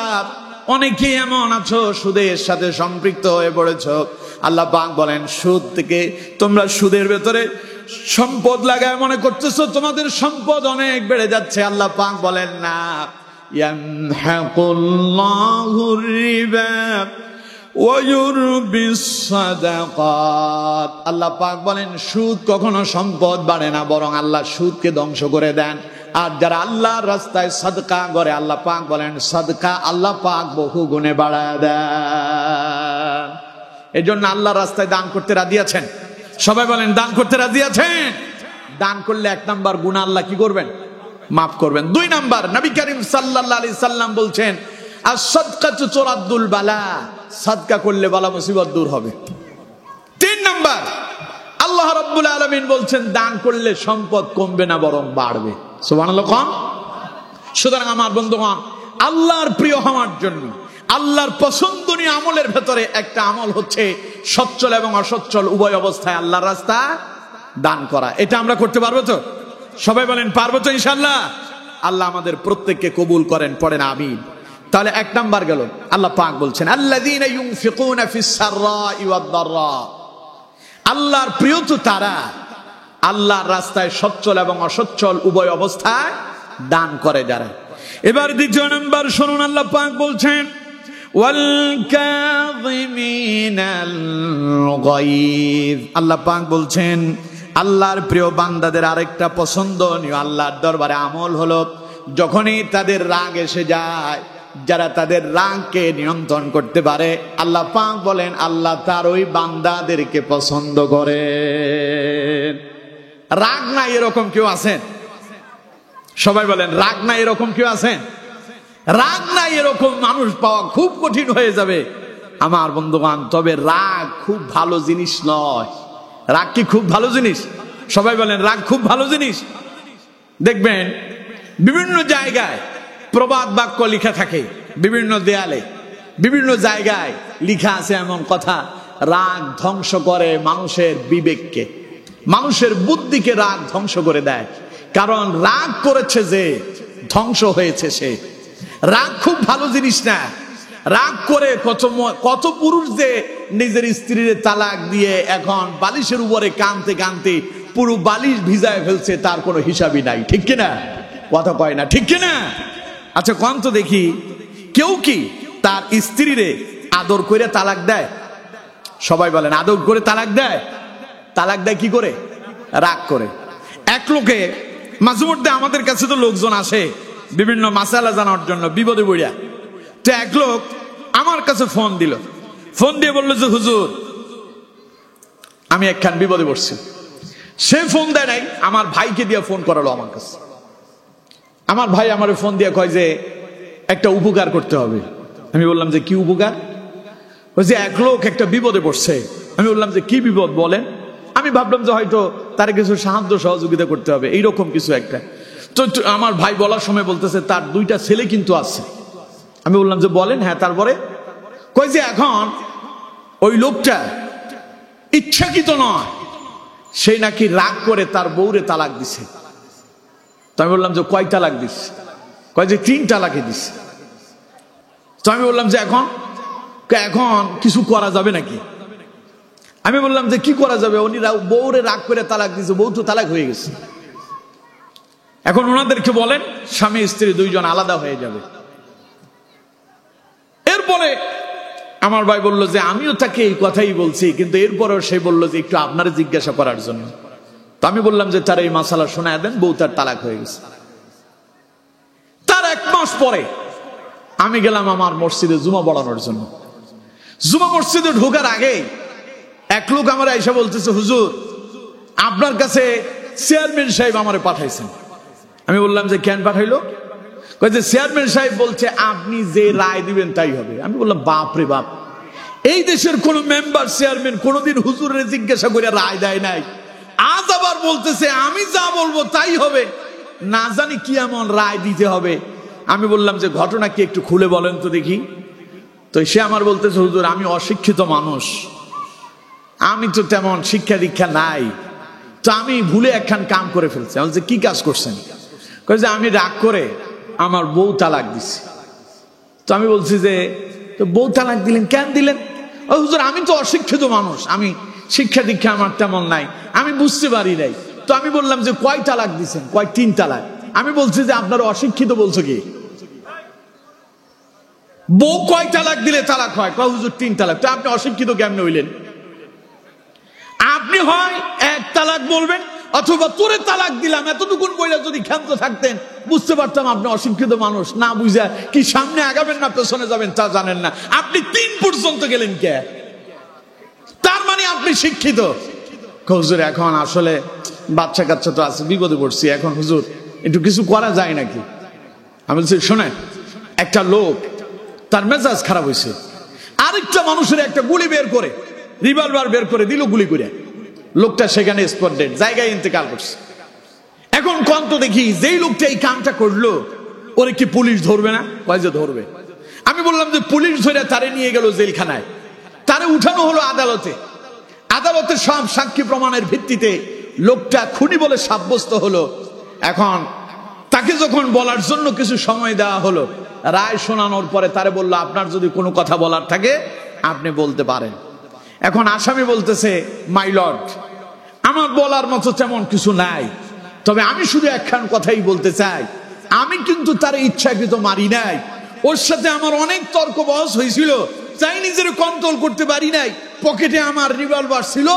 অনেকেই এমন আছো সুদের সাথে সম্পৃক্ত হয়ে পড়েছ। আল্লাহ পাক বলেন, সুদ থেকে তোমরা সুদের ভেতরে সম্পদ লাগায় মনে করতেছো তোমাদের সম্পদ অনেক বেড়ে যাচ্ছে। আল্লাহ পাক বলেন, না, ইয়ামহাকুল্লাহুর রিবা ওয়া ইউরবিস সাদাকাত। আল্লাহ পাক বলেন, সুদ কখনো সম্পদ বাড়ে না, বরং আল্লাহ সুদকে ধ্বংস করে দেন। আর যারা আল্লাহর রাস্তায় সাদকা করে, আল্লাহ পাক বলেন, সাদকা আল্লাহ পাক বহু গুণে বাড়ায় দেন। এই জন্য আল্লাহর রাস্তায় দান করতে রাজি আছেন? সবাই বলেন, দান করতে রাজি আছেন? দান করলে 1 নাম্বার গুনাহ আল্লাহ কি করবেন? মাফ করবেন। 2 নাম্বার, নবী করিম সাল্লাল্লাহু আলাইহি সাল্লাম বলছেন, আস-সাদকাতু তুরাদ্দুল বালা, সাদকা করলে বালা মুসিবত দূর হবে। 3 নাম্বার, আল্লাহ রাব্বুল আলামিন বলছেন, দান করলে সম্পদ কমবে না বরং বাড়বে। সুবহানাল্লাহ। সুতরাং আমার বন্ধুগণ, আল্লাহর প্রিয় হওয়ার জন্য আল্লাহর পছন্দনীয় আমলের ভেতরে একটা আমল হচ্ছে সচ্ছল এবং অসচ্ছল উভয় অবস্থায় আল্লাহর রাস্তায় দান করা। এটা আমরা করতে পারবো তো? সবাই বলেন, পারবো তো ইনশাআল্লাহ? আল্লাহ আমাদের প্রত্যেককে কবুল করেন, পড়েন আমিন। তাহলে 1 নাম্বার গেল। আল্লাহ পাক বলছেন, আল্লাযীনা ইউনফিকুনা ফিস সাররাই ওয়াদ দাররা, আল্লাহর প্রিয় তো তারা আল্লাহর রাস্তায় সচ্ছল এবং অসচ্ছল উভয় অবস্থায় দান করে যারা। এবার 2 নাম্বার শুনুন, আল্লাহ পাক বলছেন, ওয়াল কাযিমিনাল গায়জ। আল্লাহ পাক বলছেন, আল্লাহর প্রিয় বান্দাদের আরেকটা পছন্দনীয় আল্লাহর দরবারে আমল হলো, যখনই তাদের রাগ এসে যায়, যারা তাদের রাগকে নিয়ন্ত্রণ করতে পারে, আল্লাহ পাক বলেন, আল্লাহ তার ওই বান্দাদেরকে পছন্দ করেন। রাগ নাই এরকম কেউ আছেন? সবাই বলেন, রাগ নাই এরকম কেউ আছেন? রাগ নাই এরকম মানুষ পাওয়া খুব কঠিন হয়ে যাবে আমার বন্ধুগণ। তবে রাগ খুব ভালো জিনিস নয়। রাগ কি খুব ভালো জিনিস? সবাই বলেন, রাগ খুব ভালো জিনিস। দেখবেন বিভিন্ন জায়গায় প্রবাদ বাক্য লেখা থাকে, বিভিন্ন দেয়ালে, বিভিন্ন জায়গায় লেখা আছে এমন কথা, রাগ ধ্বংস করে মানুষের বিবেককে, মানুষের বুদ্ধিকে রাগ ধ্বংস করে দেয়। কারণ রাগ করেছে যে, ধ্বংস হয়েছে সে। রাগ খুব ভালো জিনিস না। রাগ করে কত পুরুষ যে নিজের স্ত্রীর তালাক দিয়ে এখন বালিশের উপরে কানতে কানতে পুরো বালিশ ভিজায় ফেলছে, তার কোনো হিসাবই নাই, ঠিক কিনা? কথা কয় না, ঠিক কিনা? আচ্ছা কোন তো দেখি, কেউ কি তার স্ত্রীরে আদর করে তালাক দেয়? সবাই বলেন, আদর করে তালাক দেয়? তালাক দেয় কি করে? রাগ করে। এক লোকে মাঝে মধ্যে আমাদের কাছে তো লোকজন আসে বিভিন্ন মাসালা জানার জন্য, বিপদে পড়িয়া। তো এক লোক আমার কাছে ফোন দিল, ফোন দিয়ে বললো যে, হুজুর আমি একখান বিপদে পড়ছি। সে ফোন দেয় নাই, আমার ভাইকে দিয়ে ফোন করালো আমার কাছে। আমার ভাই আমার ফোন দিয়ে কয় যে একটা উপকার করতে হবে। আমি বললাম যে কি উপকার? ওই যে এক লোক একটা বিপদে পড়ছে। আমি বললাম যে কি বিপদ বলেন। আমি ভাবলাম যে হয়তো তার কিছু সাহায্য সহযোগিতা করতে হবে, এইরকম কিছু একটা। তো আমার ভাই বলার সময় বলতেছে তার 2টা ছেলে কিন্তু আছে। আমি বললাম যে বলেন। হ্যাঁ, তারপরে? কই যে এখন ওই লোকটা ইচ্ছাকৃত নয়, সেই নাকি রাগ করে তার বউরে তালাক দিছে। তো আমি বললাম যে কয় তালাক দিস? কয় যে 3 তালাকে দিছে। তো আমি বললাম যে এখন কিছু করা যাবে নাকি? আমি বললাম যে কি করা যাবে, উনি বউরে রাগ করে তালাক দিছে, বউ তো তালাক হয়ে গেছে। এখন ওনাদেরকে বলেন স্বামী স্ত্রী 2 জন আলাদা হয়ে যাবে। এরপরে আমার ভাই বলল যে আমিও তাকে এই কথাই বলছি, কিন্তু এরপরেও সে বলল যে একটু আপনারে জিজ্ঞাসা করার জন্য। তো আমি বললাম যে তার এই মাসালা শোনায় দেন, বউ তার তালাক হয়ে গেছে। তার 1 মাস পরে আমি গেলাম আমার মসজিদে জুমা পড়ানোর জন্য। জুমা মসজিদে ঢোকার আগে এক লোক আমার এসে বলতেছে, হুজুর আপনার কাছে চেয়ারম্যান সাহেব আমারে পাঠাইছেন। আমি বললাম যে কেন পাঠাইলো? কয় যে চেয়ারম্যান সাহেব বলছে আপনি যে রায় দিবেন তাই হবে। আমি বললাম বাপ রে বাপ, এই দেশের কোন মেম্বার চেয়ারম্যান কোনদিন হুজুরের জিজ্ঞাসা করে রায় দেয় নাই, আজ আবার বলতেছে আমি যা বলবো তাই হবে, না জানি কি এমন রায় দিতে হবে। আমি বললাম যে ঘটনা কি একটু খুলে বলেন তো দেখি। তো সে আমার বলতেছে, হুজুর আমি অশিক্ষিত মানুষ, আমি তো তেমন শিক্ষা দীক্ষা নাই, তো আমি ভুলে একখান কাম করে ফেলছি। আমি বলছি কি কাজ করছেন? কই যে আমি রাগ করে আমার বউ তালাক দিছি। তো আমি বলছি যে তো বউ তালাক দিলেন, কেন দিলেন? ও হুজুর আমি তো অশিক্ষিত মানুষ, আমি শিক্ষা দীক্ষা আমার তেমন নাই, আমি বুঝতে পারি নাই। তো আমি বললাম যে কয় তালাক দিছেন? কয় 3 তালাক। আমি বলছি যে আপনারা অশিক্ষিত বলছো কি? বউ কয় তালাক দিলে তালাক হয়? কয় হুজুর 3 তালাক। তো আপনি অশিক্ষিত কেমনে হইলেন? আপনি হয় 1 তালাক বলবেন অথবা তোরে তালাক দিলাম, এতটুকুন বইলে যদি ক্ষান্ত থাকতেন বুঝতে পারতাম আপনি অশিক্ষিত মানুষ, না বুঝা কি সামনে আগাবেন না পেছনে যাবেন তা জানেন না, আপনি 3 পর্যন্ত গেলেন কে? তার মানে আপনি শিক্ষিত। হুজুর এখন আসলে বাচ্চা কাচ্চা তো আছে, বিপদে পড়ছি, এখন হুজুর একটু কিছু করা যায় নাকি? আমি বলছি শোনেন, একটা লোক তার মেজাজ খারাপ হয়েছে, আরেকটা মানুষের একটা গুলি বের করে রিভলভার বের করে দিল, গুলি করে লোকটা সেখানে স্পট ডেড, জায়গায় ইন্তেকাল করছে। এখন কোন তো দেখি যেই লোকটা এই কামটা করলো ওরে কি পুলিশ ধরবে না? কয় যে ধরবে। আমি বললাম যে পুলিশ ধরে তারে নিয়ে গেল জেলখানায়, তারে উঠানো হলো আদালতে। আদালতে সব সাক্ষী প্রমাণের ভিত্তিতে লোকটা খুনি বলে সাব্যস্ত হলো। এখন তাকে যখন বলার জন্য কিছু সময় দেওয়া হলো, রায় শোনানোর পরে তারে বললো আপনার যদি কোনো কথা বলার থাকে আপনি বলতে পারেন। এখন আসামি বলতেছে মাই লর্ড, আমার বলার মতো তেমন কিছু নাই, তবে আমি শুধু একখান কথাই বলতে চাই, আমি কিন্তু তার ইচ্ছাকৃত মারি নাই, ওর সাথে আমার অনেক তর্ক বহস হয়েছিল, তাই নিজের কন্ট্রোল করতে পারি নাই, পকেটে আমার রিভলভার ছিল,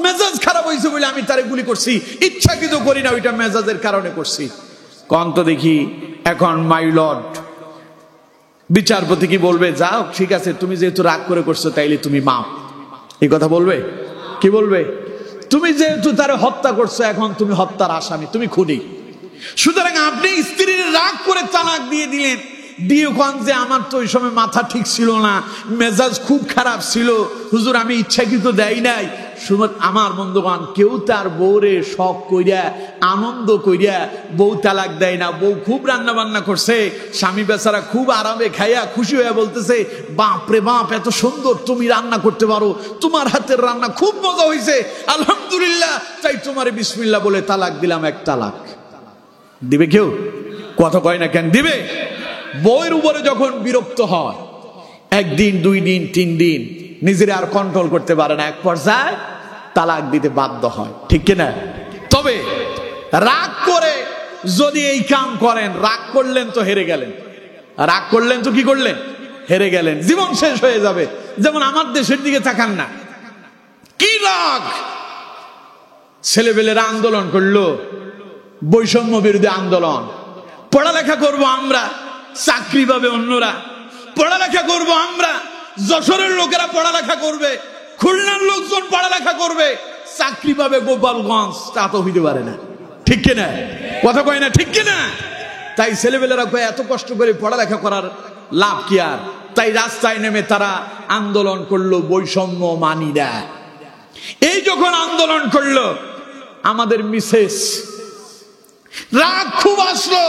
মেজাজ খারাপ হয়েছে বলে আমি তারে গুলি করছি, ইচ্ছাকৃত করি না, ওইটা মেজাজের কারণে করছি। কোন তো দেখি এখন মাই লর্ড বিচারপতি কি বলবে? যাও ঠিক আছে, তুমি যেহেতু রাগ করে করছো তাইলে তুমি মাপ, এই কথা বলবে? কি বলবে? তুমি যেহেতু তারে হত্যা করছো এখন তুমি হত্যার আসামি, তুমি খুনি। সুতরাং আপনি স্ত্রীর রাগ করে তালাক দিয়ে দিলেন, দিয়ে কোন যে আমার তো ওই সময় মাথা ঠিক ছিল না, মেজাজ খুব খারাপ ছিল, হুজুর আমি ইচ্ছাকৃত দেই নাই। আমার বন্ধুগণ, কেউ তার বউরে শখ কইরা আনন্দ কইরা বউ তালাক দেয় না। বউ খুব রান্না বান্না করছে, স্বামী বেচারা খুব আরামে খাইয়া খুশি হয়ে বলতেছে বাপ রে বাপ এত সুন্দর তুমি রান্না করতে পারো, তোমার হাতের রান্না খুব মজা হয়েছে, আলহামদুলিল্লাহ, তাই তোমারে বিসমিল্লাহ বলে তালাক দিলাম। 1 তালাক দিবে কেউ? কথা কয় না কেন? দিবে। বউয়ের উপরে যখন বিরক্ত হয়, 1 দিন 2 দিন 3 দিন নিজের আর কন্ট্রোল করতে পারে না, এক পর্যায়ে তালাক দিতে বাধ্য হয়, ঠিক কিনা? তবে রাগ করে যদি এই কাম করেন, রাগ করলেন তো হেরে গেলেন, রাগ করলেন তো কি করলেন? হেরে গেলেন, জীবন শেষ হয়ে যাবে। যেমন আমার দেশের দিকে তাকান না, কি রাগ! ছেলেবেলেরা আন্দোলন করলো, বৈষম্য বিরোধী আন্দোলন। পড়ালেখা করব আমরা, চাকরি পাবে অন্যরা, পড়ালেখা করব আমরা, যশোরের লোকেরা পড়ালেখা করবে, খুলনার লোকজন পড়ালেখা করবে, চাকরি পাবে গোপালগঞ্জ, তা তো হইতে পারে না, ঠিক কিনা? কথা কয় না, ঠিক কিনা? তাই ছেলেবেলেরা কয় এত কষ্ট করে পড়ালেখা করার লাভ কি আর? তাই রাস্তায় নেমে তারা আন্দোলন করলো, বৈষম্য মানি না। এই যখন আন্দোলন করলো, আমাদের মিসেস রাগ খুব আসলো,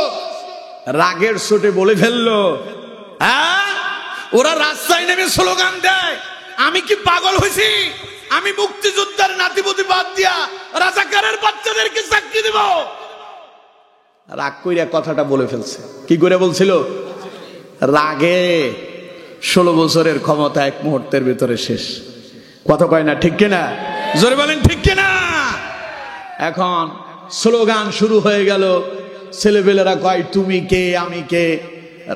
রাগের চোটে বলে ফেললো, হ্যাঁ ওরা রাস্তায় নেমে স্লোগান দেয়, আমি কি পাগল হয়েছি? আমি মুক্তিযোদ্ধার নাতিপুতি বাদ দিয়া রাজাকারের বাচ্চাদেরকে চাকরি দেব? রাগ কইরা কথাটা বলে ফেলছে। কি করে বলছিল? রাগে 16 বছরের ক্ষমতা এক মুহূর্তের ভিতরে শেষ। কথা কয় না, ঠিক কিনা? জোরে বলেন, ঠিক কিনা? এখন স্লোগান শুরু হয়ে গেল, ছেলেবেলেরা কয় তুমি কে আমি কে,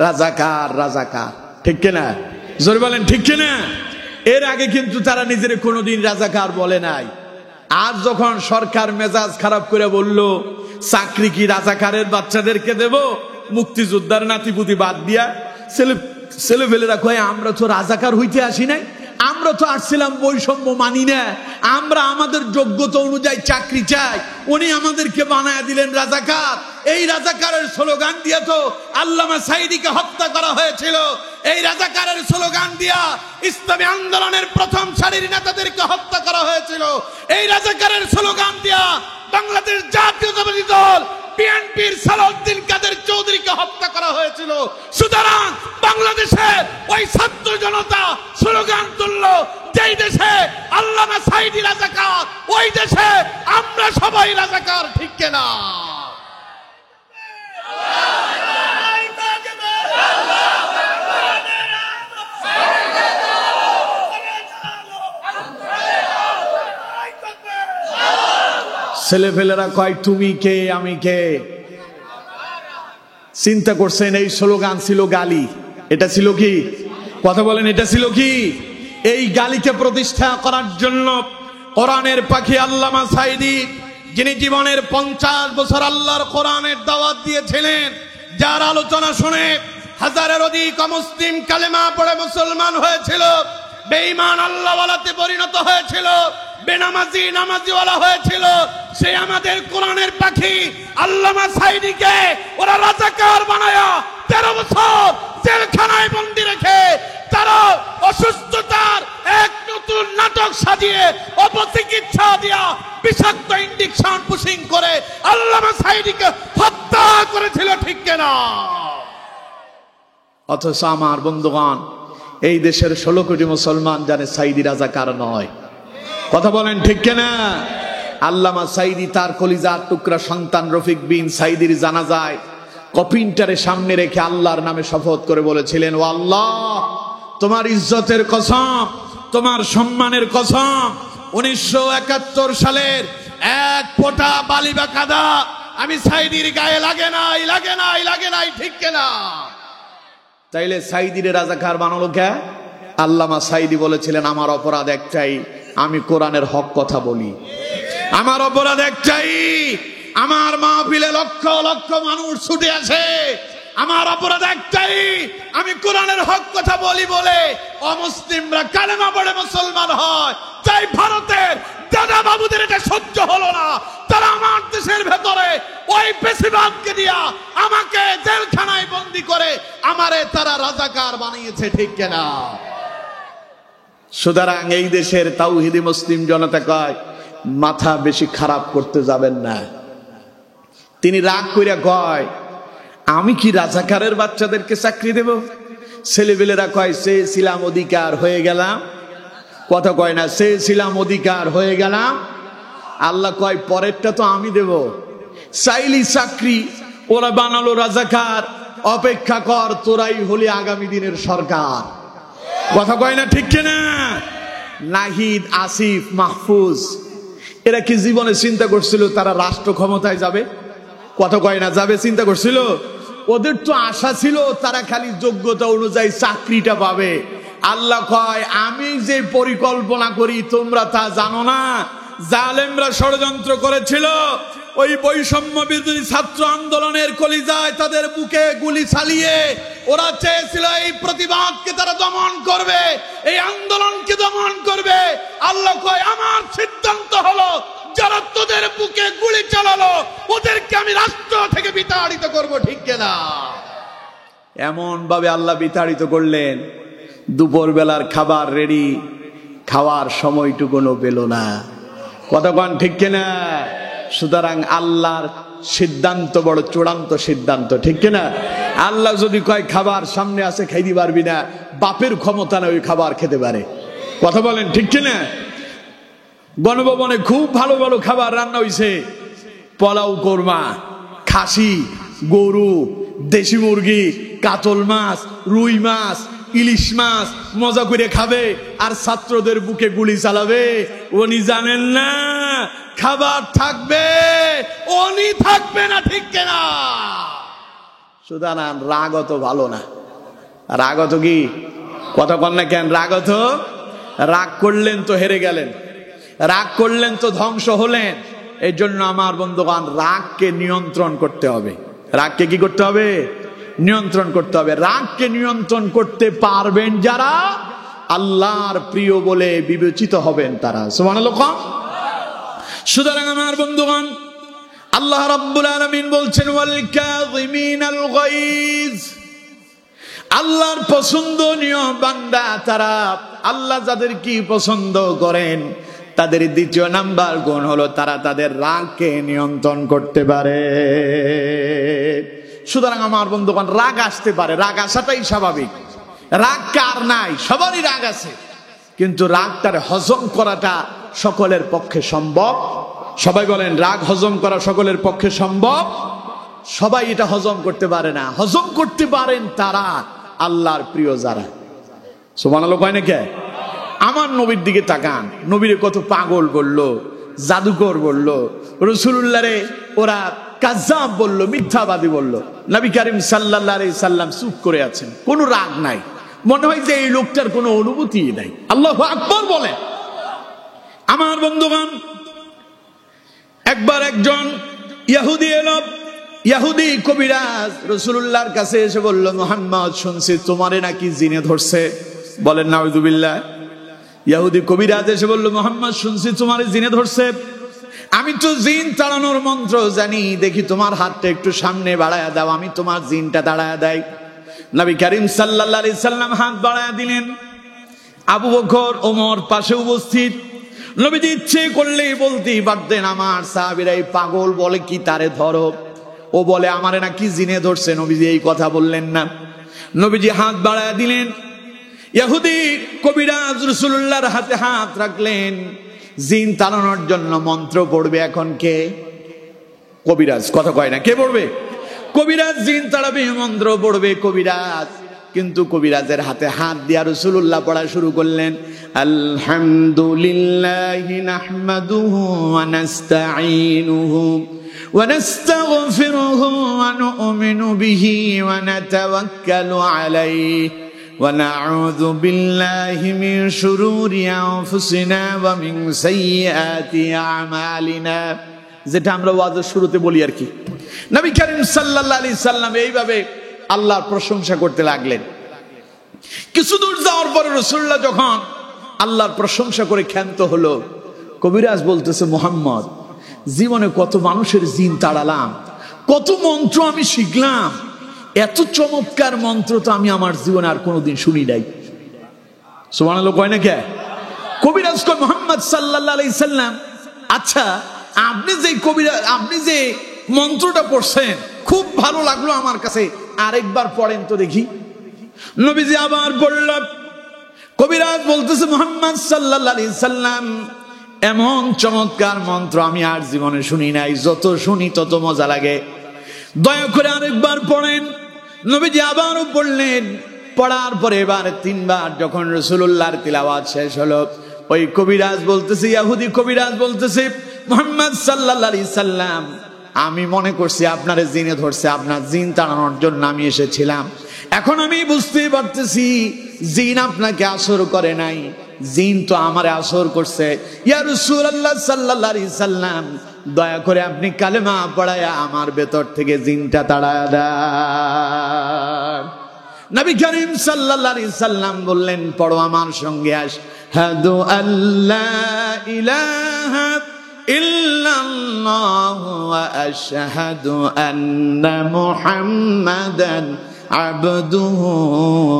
রাজাকার রাজাকার, ঠিক কিনা? জোরে বলেন, ঠিক কিনা? এর আগে কিন্তু তারা নিজের কোনোদিন রাজাকার বলে নাই। আজ যখন সরকার মেজাজ খারাপ করে বলল চাকরি কি রাজাকারের বাচ্চাদেরকে দেব, মুক্তিযোদ্ধার নাতিপুতি বাদ দিয়া, ছেলেবেলেরা কয় আমরা তো রাজাকার হইতে আসি নাই, আমরা তো আসছিলাম বৈষম্য মানি না, আমরা আমাদের যোগ্যতা অনুযায়ী চাকরি চাই, উনি আমাদেরকে বানায় দিলেন রাজাকার। এই রাজাকারের স্লোগান দিয়া তো আল্লামা সাঈদীকে হত্যা করা হয়েছিল, এই রাজাকারের স্লোগান দিয়া ইসলামী আন্দোলনের প্রথম সারির নেতাদেরকে হত্যা করা হয়েছিল, এই রাজাকারের স্লোগান দিয়া বাংলাদেশ জাতীয়তাবাদী দল বিএনপির সালাউদ্দিন কাদের চৌধুরীকে হত্যা করা হয়েছিল। সুতরাং বাংলাদেশে ওই ছাত্র জনতা স্লোগান তুলল, যেই দেশে আল্লামা সাঈদী রাজাকার, ওই দেশে আমরা সবাই রাজাকার, ঠিক কিনা? ছেলেপেলেরা কয় তুমি কে আমি কে। চিন্তা করছেন এই স্লোগান ছিল গালি, এটা ছিল কি? কথা বলেন, এটা ছিল কি? এই গালিকে প্রতিষ্ঠা করার জন্য কোরআনের পাখি আল্লামা সাঈদী, যিনি জীবনের 50 বছর আল্লাহর কোরআনের দাওয়াত দিয়েছিলেন, যার আলোচনা শুনে হাজারের অধিক মুসলিম কালেমা পড়ে মুসলমান হয়েছিল, বেঈমান আল্লাহওয়ালাতে পরিণত হয়েছিল, বেনামাজি নামাজিওয়ালা হয়েছিল, সে আমাদের কোরআনের পাখি আল্লামা সাঈদীকে ওরা রাজাকার বানায়া 13 বছর জেলখানায় বন্দী রেখে তারা অসুস্থতার এক নতুন নাটক সাজিয়ে অপচিকিৎসা দিয়া বিষাক্ত ইনজেকশন পুশিং করে আল্লামা সাঈদীকে হত্যা করেছিল, ঠিক কিনা? অথচ আমার বন্ধুগণ, এই দেশের 16 কোটি মুসলমান জানে সাঈদী রাজাকার নয়। কথা বলেন, ঠিক কিনা? আল্লামা সাঈদী তার কলিজার টুকরা সন্তান রফিক বিন সাঈদীর জানাজায় কফিনটারে সামনে রেখে আল্লাহর নামে শপথ করে বলেছিলেন, ও আল্লাহ, তোমার ইজ্জতের কসম, তোমার সম্মানের কসম, 1971 সালের এক ফোঁটা বালি বা কাদা আমি সাঈদীর গায়ে লাগে নাই, লাগে নাই, লাগে নাই, ঠিক কিনা? তাইলে সাঈদীর রাজাকার বানালো কে? আল্লামা সাঈদী বলেছিলেন, আমার অপরাধ একটাই, আমি কোরআনের হক কথা বলি। আমার অপরাধ একটাই, আমার মাহফিলে লক্ষ লক্ষ মানুষ ছুটে আসে, আমার অপরাধ একটাই, আমি কোরআনের হক কথা বলি বলে অমুসলিমরা কালেমা পড়ে মুসলমান হয়। তাই ভারতের দাদা বাবুদের এটা সহ্য হলো না, তারা আমার দেশের ভেতরে ওই বেশিরভাগকে দিয়া আমাকে জেলখানায় বন্দী করে আমারে তারা রাজাকার বানিয়েছে, ঠিক কিনা? সুতরাং এই দেশের তাওহীদি মুসলিম জনতা কয় মাথা বেশি খারাপ করতে যাবেন না। তিনি রাগ কইরা কয় আমি কি রাজাকারের বাচ্চাদেরকে চাকরি দেব? ছেলেবেলেরা কয় চেয়েছিলাম অধিকার হয়ে গেলাম। কথা কয় না, চেয়েছিলাম অধিকার হয়ে গেলাম। আল্লাহ কয় পরেরটা তো আমি দেব। চাইলি চাকরি, ওরা বানালো রাজাকার, অপেক্ষা কর, তোরাই হলি আগামী দিনের সরকার। কথা কয় না, ঠিক কিনা? নাহিদ, আসিফ, মাহফুজ এরা কি জীবনে চিন্তা করছিল তারা রাষ্ট্র ক্ষমতায় যাবে? কথা কয় না, যাবে চিন্তা করছিল? ওদের তো আশা ছিল তারা খালি যোগ্যতা অনুযায়ী চাকরিটা পাবে। আল্লাহ কয় আমি যে পরিকল্পনা করি তোমরা তা জানো না। জালেমরা ষড়যন্ত্র করেছিল, ওই বৈষম্য বিরোধী ছাত্র আন্দোলনের কলিজায় তাদের বুকে গুলি চালিয়ে ওরা চেয়েছিল এই প্রতিবাদকে তারা দমন করবে, এই আন্দোলনকে দমন করবে। আল্লাহ কয় আমার সিদ্ধান্ত হলো যারা তোদের বুকে গুলি চালালো ওদেরকে আমি রাষ্ট্র থেকে বিতাড়িত করব, ঠিক কিনা? এমন ভাবে আল্লাহ বিতাড়িত করলেন, দুপুর বেলার খাবার রেডি, খাওয়ার সময়টুকুনো পেল না। কতক্ষণ, ঠিক কিনা? সুতরাং আল্লাহর সিদ্ধান্ত বড় চূড়ান্ত সিদ্ধান্ত, ঠিক কিনা? আল্লাহ যদি কয় খাবার সামনে আছে খাইতে পারবি না, বাপের ক্ষমতা না ওই খাবার খেতে পারে। কথা বলেন, ঠিক কিনা? গণভবনে খুব ভালো ভালো খাবার রান্না হইছে, পোলাও, কোরমা, খাসি, গরু, দেশি মুরগি, কাতল মাছ, রুই মাছ, ইলিশ মাছ মজা করে খাবে, আর ছাত্রদের বুকে গুলি চালাবে। উনি জানেন না খাবার থাকবে, উনি থাকবে না, ঠিক কিনা? সুতরাং রাগত ভালো না। রাগত কি? কথা কন না কেন? রাগত, রাগ করলেন তো হেরে গেলেন, রাগ করলেন তো ধ্বংস হলেন। এই জন্য আমার বন্ধুগণ, রাগকে নিয়ন্ত্রণ করতে হবে। রাগকে কি করতে হবে? নিয়ন্ত্রণ করতে হবে। রাগকে নিয়ন্ত্রণ করতে পারবেন যারা আল্লাহর প্রিয় বলে বিবেচিত হবেন তারা। সুবহানাল্লাহ। সুতরাং আমার বন্ধুগণ, আল্লাহ রাব্বুল আলামিন বলছেন ওয়াল কাযিমিনাল গায়জ, আল্লাহর পছন্দনীয় বান্দা তারা। আল্লাহ যাদের কি পছন্দ করেন তাদের দ্বিতীয় নাম্বার গুণ হলো তারা তাদের রাগকে নিয়ন্ত্রণ করতে পারে। সুতরাং আমার বন্ধুগণ, রাগ আসতে পারে, রাগ আসাটাই স্বাভাবিক। রাগ কার নাই? সবারই রাগ আছে, কিন্তু রাগটার হজম করাটা সকলের পক্ষে সম্ভব। সবাই বলেন, রাগ হজম করা সকলের পক্ষে সম্ভব? সবাই এটা হজম করতে পারে না। হজম করতে পারেন তারা আল্লাহর প্রিয় যারা। সুবহানাল্লাহ কয় না কে? আমার নবীর দিকে তাকান, নবীরে কত পাগল বললো, জাদুকর বললো, রাসূলুল্লাহ রে ওরা কাজ্জাব বললো, মিথ্যাবাদী বললো। নবী করিম সাল্লাল্লাহু আলাইহি সাল্লাম চুপ করে আছেন, কোনো রাগ নাই। মনে হয় যে এই লোকটার কোনো অনুভূতি নাই। আল্লাহু আকবার বলেন। আমার বন্ধুগণ, একবার একজন ইহুদি এলো, ইহুদি কবিরাজ রাসূলুল্লাহর কাছে এসে বলল, মুহাম্মদ শুনছি তোমারে নাকি জিনে ধরছে। বলেন নাউযুবিল্লাহ। ইহুদি কবিরাজ এসে বলল, মুহাম্মদ শুনছি তোমারে জিনে ধরছে। আমি তো জিন তাড়ানোর মন্ত্র জানি, দেখি তোমার হাতটা একটু সামনে বাড়ায়া দাও, আমি তোমার জিনটা তাড়ায়া দেই। নবী করিম সাল্লাল্লাহু আলাইহি সাল্লাম হাত বাড়ায়া দিলেন। আবু বকর, ওমর পাশে উপস্থিত। নবীজি ইচ্ছে করলেই বলতেই পারতেন, আমার সাহাবীরা এই পাগল বলে কি তারে ধরো, ও বলে আমারে নাকি জিনে ধরছে। নবীজি এই কথা বললেন না, নবীজি হাত বাড়ায়া দিলেন। ইহুদি কবিরাজ রাসূলুল্লাহর হাতে হাত রাখলেন, জিন তাড়ানোর জন্য মন্ত্র পড়বে। এখন কে? কবিরাজ। কথা কয় না, কে পড়বে? কবিরাজ জিন তাড়াবে, মন্ত্র পড়বে কবিরাজ। কিন্তু কবিরাজের হাতে হাত দিয়া রাসূলুল্লাহ পড়া শুরু করলেন, আলহামদুলিল্লাহি নাহমাদুহু ওয়া নাস্তাঈনুহু ওয়া নাস্তাগফিরুহু ওয়া নু'মিনু বিহি ওয়া নাতাওয়াক্কালু আলাইহি ওয়া নাউযু বিল্লাহি মিন শুরুরি আনফুসিনা ওয়া মিন সাইয়্যাতি আমালিনা। যেটা আমরা ওয়াজের শুরুতে বলি আর কি। নবী করিম সাল্লাল্লাহু আলাইহি সাল্লাম এইভাবে আল্লাহর প্রশংসা করতে লাগলেন। কিছু দূর যাওয়ার পরে রাসূলুল্লাহ যখন আল্লাহর প্রশংসা করে ক্ষান্ত হলো, কবিরাজ বলতেছে, মুহাম্মদ জীবনে কত মানুষের জিন তাড়ালাম, কত মন্ত্র আমি শিখলাম, এত চমৎকার মন্ত্র তো আমি আমার জীবনে আর কোনোদিন শুনি নাই। সুবহানাল্লাহ কয় না কে? কবিরাজ কয়, মুহাম্মদ সাল্লাল্লাহু আলাইহি সাল্লাম, আচ্ছা আপনি যে মন্ত্রটা পড়ছেন খুব ভালো লাগলো আমার কাছে, আরেকবার পড়েন তো দেখি। নবীজি আবার পড়লেন। কবিরাজ বলতেছে, মুহাম্মদ সাল্লাল্লাহু আলাইহি সাল্লাম, এমন চমৎকার মন্ত্র আমি আর জীবনে শুনি নাই, যত শুনি তত মজা লাগে, দয়া করে আরেকবার পড়েন। নবীজি আবারও পড়লেন। পড়ার পরে এবার তিনবার যখন রাসূলুল্লাহর তিলাওয়াত শেষ হলো, ওই কবিরাজ বলতেছে, ইহুদি কবিরাজ বলতেছে, মুহাম্মদ সাল্লাল্লাহু আলাইহি সাল্লাম, আমি মনে করছি আপনারে জিনে ধরছে, আপনার জিন তাড়ানোর জন্য আমি এসেছিলাম। এখন আমি বুঝতে পারতেছি জিন আপনাকে আসর করে নাই, জিন তো আমারে আসর করছে। ইয়া রাসূলুল্লাহ সাল্লাল্লাহু আলাইহি সাল্লাম, দয়া করে আপনি কালেমা পড়ায়া আমার ভেতর থেকে জিনটা তাড়ায়া দেন। নবী করিম সাল্লাল্লাহু আলাইহি সাল্লাম বললেন, পড়ো আমার সঙ্গে, আশহাদু আল্লা ইলাহা ইল্লাল্লাহু ওয়া আশহাদু আন্না মুহাম্মাদান আবদুহু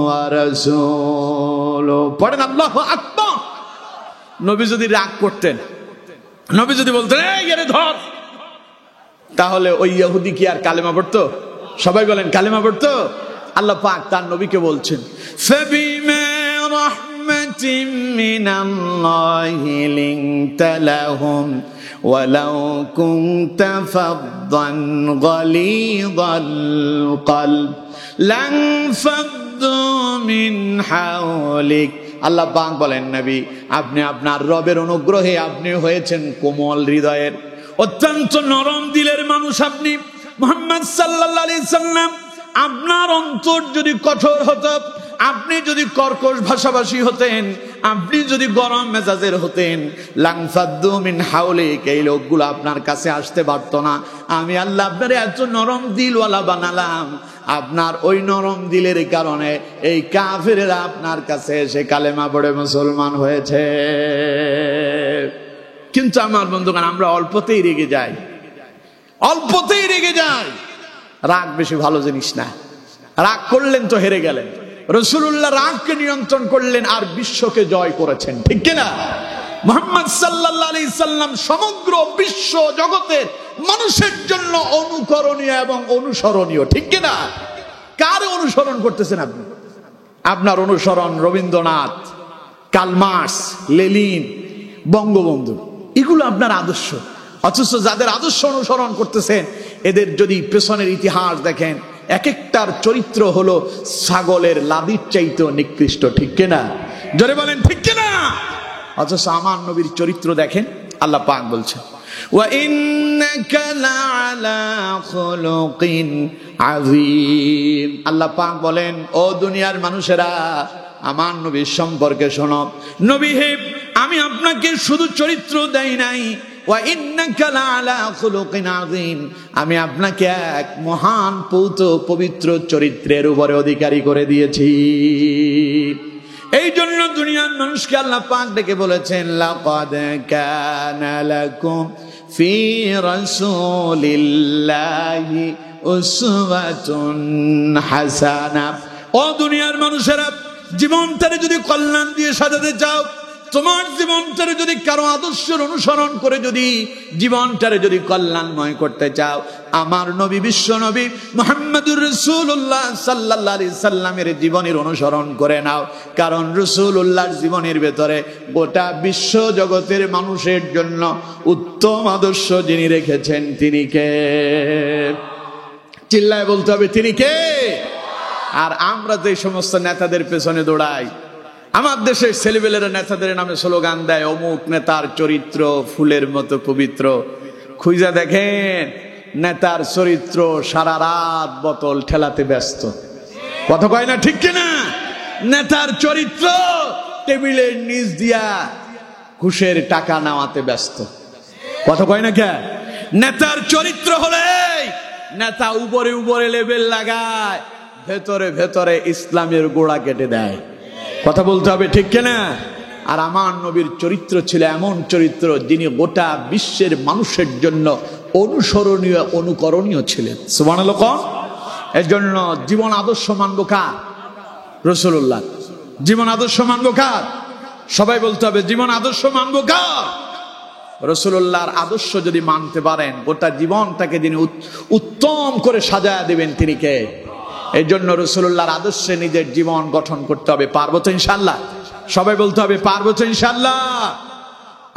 ওয়া রাসূলুহু। পড়েন আল্লাহু আকবার। নবী যদি রাগ করতেন, নবী যদি বলতেন এই এরে ধর, তাহলে ওই ইহুদি কি আর কালেমা পড়তো? সবাই বলেন কালেমা পড়তো? আল্লাহ পাক তার নবীকে বলছেন, ফাবিমা রাহমাতিন মিনাল্লাহি লিনতা লাহুম ওয়ালাউ কুনতা ফাদদান গালিযাল কলব লানফাদ্দু মিন হাওলিক। আল্লাহ পাক বলেন, নবী আপনি আপনার রবের অনুগ্রহে আপনি হয়েছেন কোমল হৃদয়ের, অত্যন্ত নরম দিলের মানুষ আপনি। মুহাম্মদ সাল্লাল্লাহু আলাইহি সাল্লাম, আপনার অন্তর যদি কঠোর হতো, আপনি যদি কর্কশ ভাষাভাষী হতেন, আপনি যদি গরম মেজাজের হতেন, লানফাদ্দু মিন হাওলিক, এই লোকগুলো আপনার কাছে আসতে পারতো না। আমি আল্লাহ আপনার এত নরম দিলওয়ালা বানালাম, আপনার ওই নরম দিলের কারণে এই কাফেরেরা আপনার কাছে এসে কালেমা পড়ে মুসলমান হয়েছে। কিন্তু আমার বন্ধুগণ, আমরা অল্পতেই রেগে যাই, অল্পতেই রেগে যাই। রাগ বেশি ভালো জিনিস না। রাগ করলেন তো হেরে গেলেন। রাসূলুল্লাহ রাগকে নিয়ন্ত্রণ করলেন আর বিশ্বকে জয় করেছেন, ঠিক কিনা? মুহাম্মদ সাল্লাল্লাহু আলাইহি সাল্লাম সমগ্র বিশ্ব জগতের মানুষের জন্য অনুকরণীয় এবং অনুসরণীয়, ঠিক কিনা? কার অনুসরণ করতেছেন আপনি? আপনার অনুসরণ Rabindranath, Karl Marx, Lenin, Bangabandhu, এগুলো আপনার আদর্শ। অথচ যাদের আদর্শ অনুসরণ করতেছেন, এদের যদি পেছনের ইতিহাস দেখেন, এক একটার চরিত্র হলো ছাগলের লাদির চাইতেও নিকৃষ্ট, ঠিক কিনা? জোরে বলেন ঠিক কিনা? অথচ আমার নবীর চরিত্র দেখেন, আল্লাহ পাক বলছেন, ওয়া ইন্নাকা লাআলা খুলুকিন আযীম। আল্লাহ পাক বলেন, ও দুনিয়ার মানুষেরা, আমার নবীর সম্পর্কে শোনো। নবী হে, আমি আপনাকে শুধু চরিত্র দেই নাই, ওয়া ইন্নাকা লাআলা খুলুকিন আযীম, আমি আপনাকে এক মহান পৌত পবিত্র চরিত্রের উপরে অধিকারী করে দিয়েছি। এই জন্য দুনিয়ার মানুষকে আল্লাহ পাক ডেকে বলেছেন, লাকাদ কানা লাকুম ফি রাসূলিল্লাহি উসওয়াতুন হাসানা। ও দুনিয়ার মানুষেরা, জীবনটারে যদি কল্যাণ দিয়ে সাজাতে চাও, তোমার জীবনটারে যদি কারো আদর্শের অনুসরণ করে যদি জীবনটারে যদি কল্যাণময় করতে চাও, আমার নবী বিশ্ব নবী মুহাম্মদুর রাসূলুল্লাহ সাল্লাল্লাহু আলাইহি সাল্লামের জীবনের অনুসরণ করে নাও। কারণ রাসূলুল্লাহর জীবনের ভেতরে গোটা বিশ্ব জগতের মানুষের জন্য উত্তম আদর্শ যিনি রেখেছেন, তিনি কে? চিল্লায় বলতে হবে, তিনি কে? আর আমরা যে সমস্ত নেতাদের পেছনে দৌড়াই, আমার দেশের ছেলেবেলেরা নেতাদের নামে স্লোগান দেয়, অমুক নেতার চরিত্র ফুলের মতো পবিত্র। খুঁজা দেখেন, নেতার চরিত্র সারা রাত বোতল ঠেলাতে ব্যস্ত। কথা কয় না, ঠিক কিনা? নেতার চরিত্র টেবিলের নিচ দিয়া ঘুষের টাকা নেওয়াতে ব্যস্ত। কথা কয় না কে? নেতার চরিত্র হলে নেতা উপরে উপরে লেবেল লাগায়, ভেতরে ভেতরে ইসলামের গোড়া কেটে দেয়। কথা বলতে হবে, ঠিক কিনা? আর আমার নবীর চরিত্র ছিল এমন চরিত্র, যিনি গোটা বিশ্বের মানুষের জন্য অনুসরণীয় অনুকরণীয় ছিলেন। সুবহানাল্লাহ। এর জন্য জীবন আদর্শ মানব কার? রাসূলুল্লাহ। জীবন আদর্শ মানব কার? সবাই বলতে হবে, জীবন আদর্শ মানব কার? রাসূলুল্লাহর আদর্শ যদি মানতে পারেন, গোটা জীবনটাকে যিনি উত্তম করে সাজায়া দেবেন, তিনি কে? এই জন্য রাসূলুল্লাহর আদর্শে নিজের জীবন গঠন করতে হবে। পারবো তো ইনশাআল্লাহ? সবাই বলতে হবে, পারবো তো ইনশাআল্লাহ?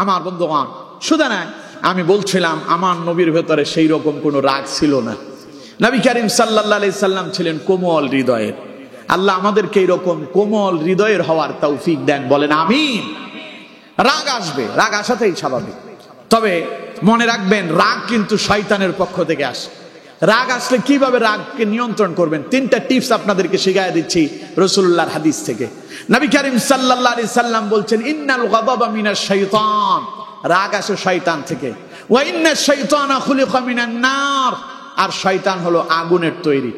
আমার বন্ধুগণ, শুধু না, আমি বলছিলাম আমার নবীর ভেতরে সেই রকম কোনো রাগ ছিল না। নবী করিম সাল্লাল্লাহু আলাইহি সাল্লাম ছিলেন কোমল হৃদয়ের। আল্লাহ আমাদেরকে এইরকম কোমল হৃদয়ের হওয়ার তৌফিক দেন, বলেন আমিন। রাগ আসবে, রাগ আসাতেই স্বাভাবিক। তবে মনে রাখবেন, রাগ কিন্তু শয়তানের পক্ষ থেকে আসে। রাগ আসলে কিভাবে রাগকে নিয়ন্ত্রণ করবেন, তিনটা টিপস আপনাদেরকে শিখাই দিচ্ছি রাসূলুল্লাহর হাদিস থেকে। নবী করিম সাল্লাল্লাহু আলাইহি সাল্লাম বলছেন, ইন্নাল গাদাবা মিনাশ শাইতান, রাগ আসে শয়তান থেকে। ওয়া ইন্নাশ শাইতানা খুলিকা মিনান নার, আর শয়তান হলো আগুনের তৈরি।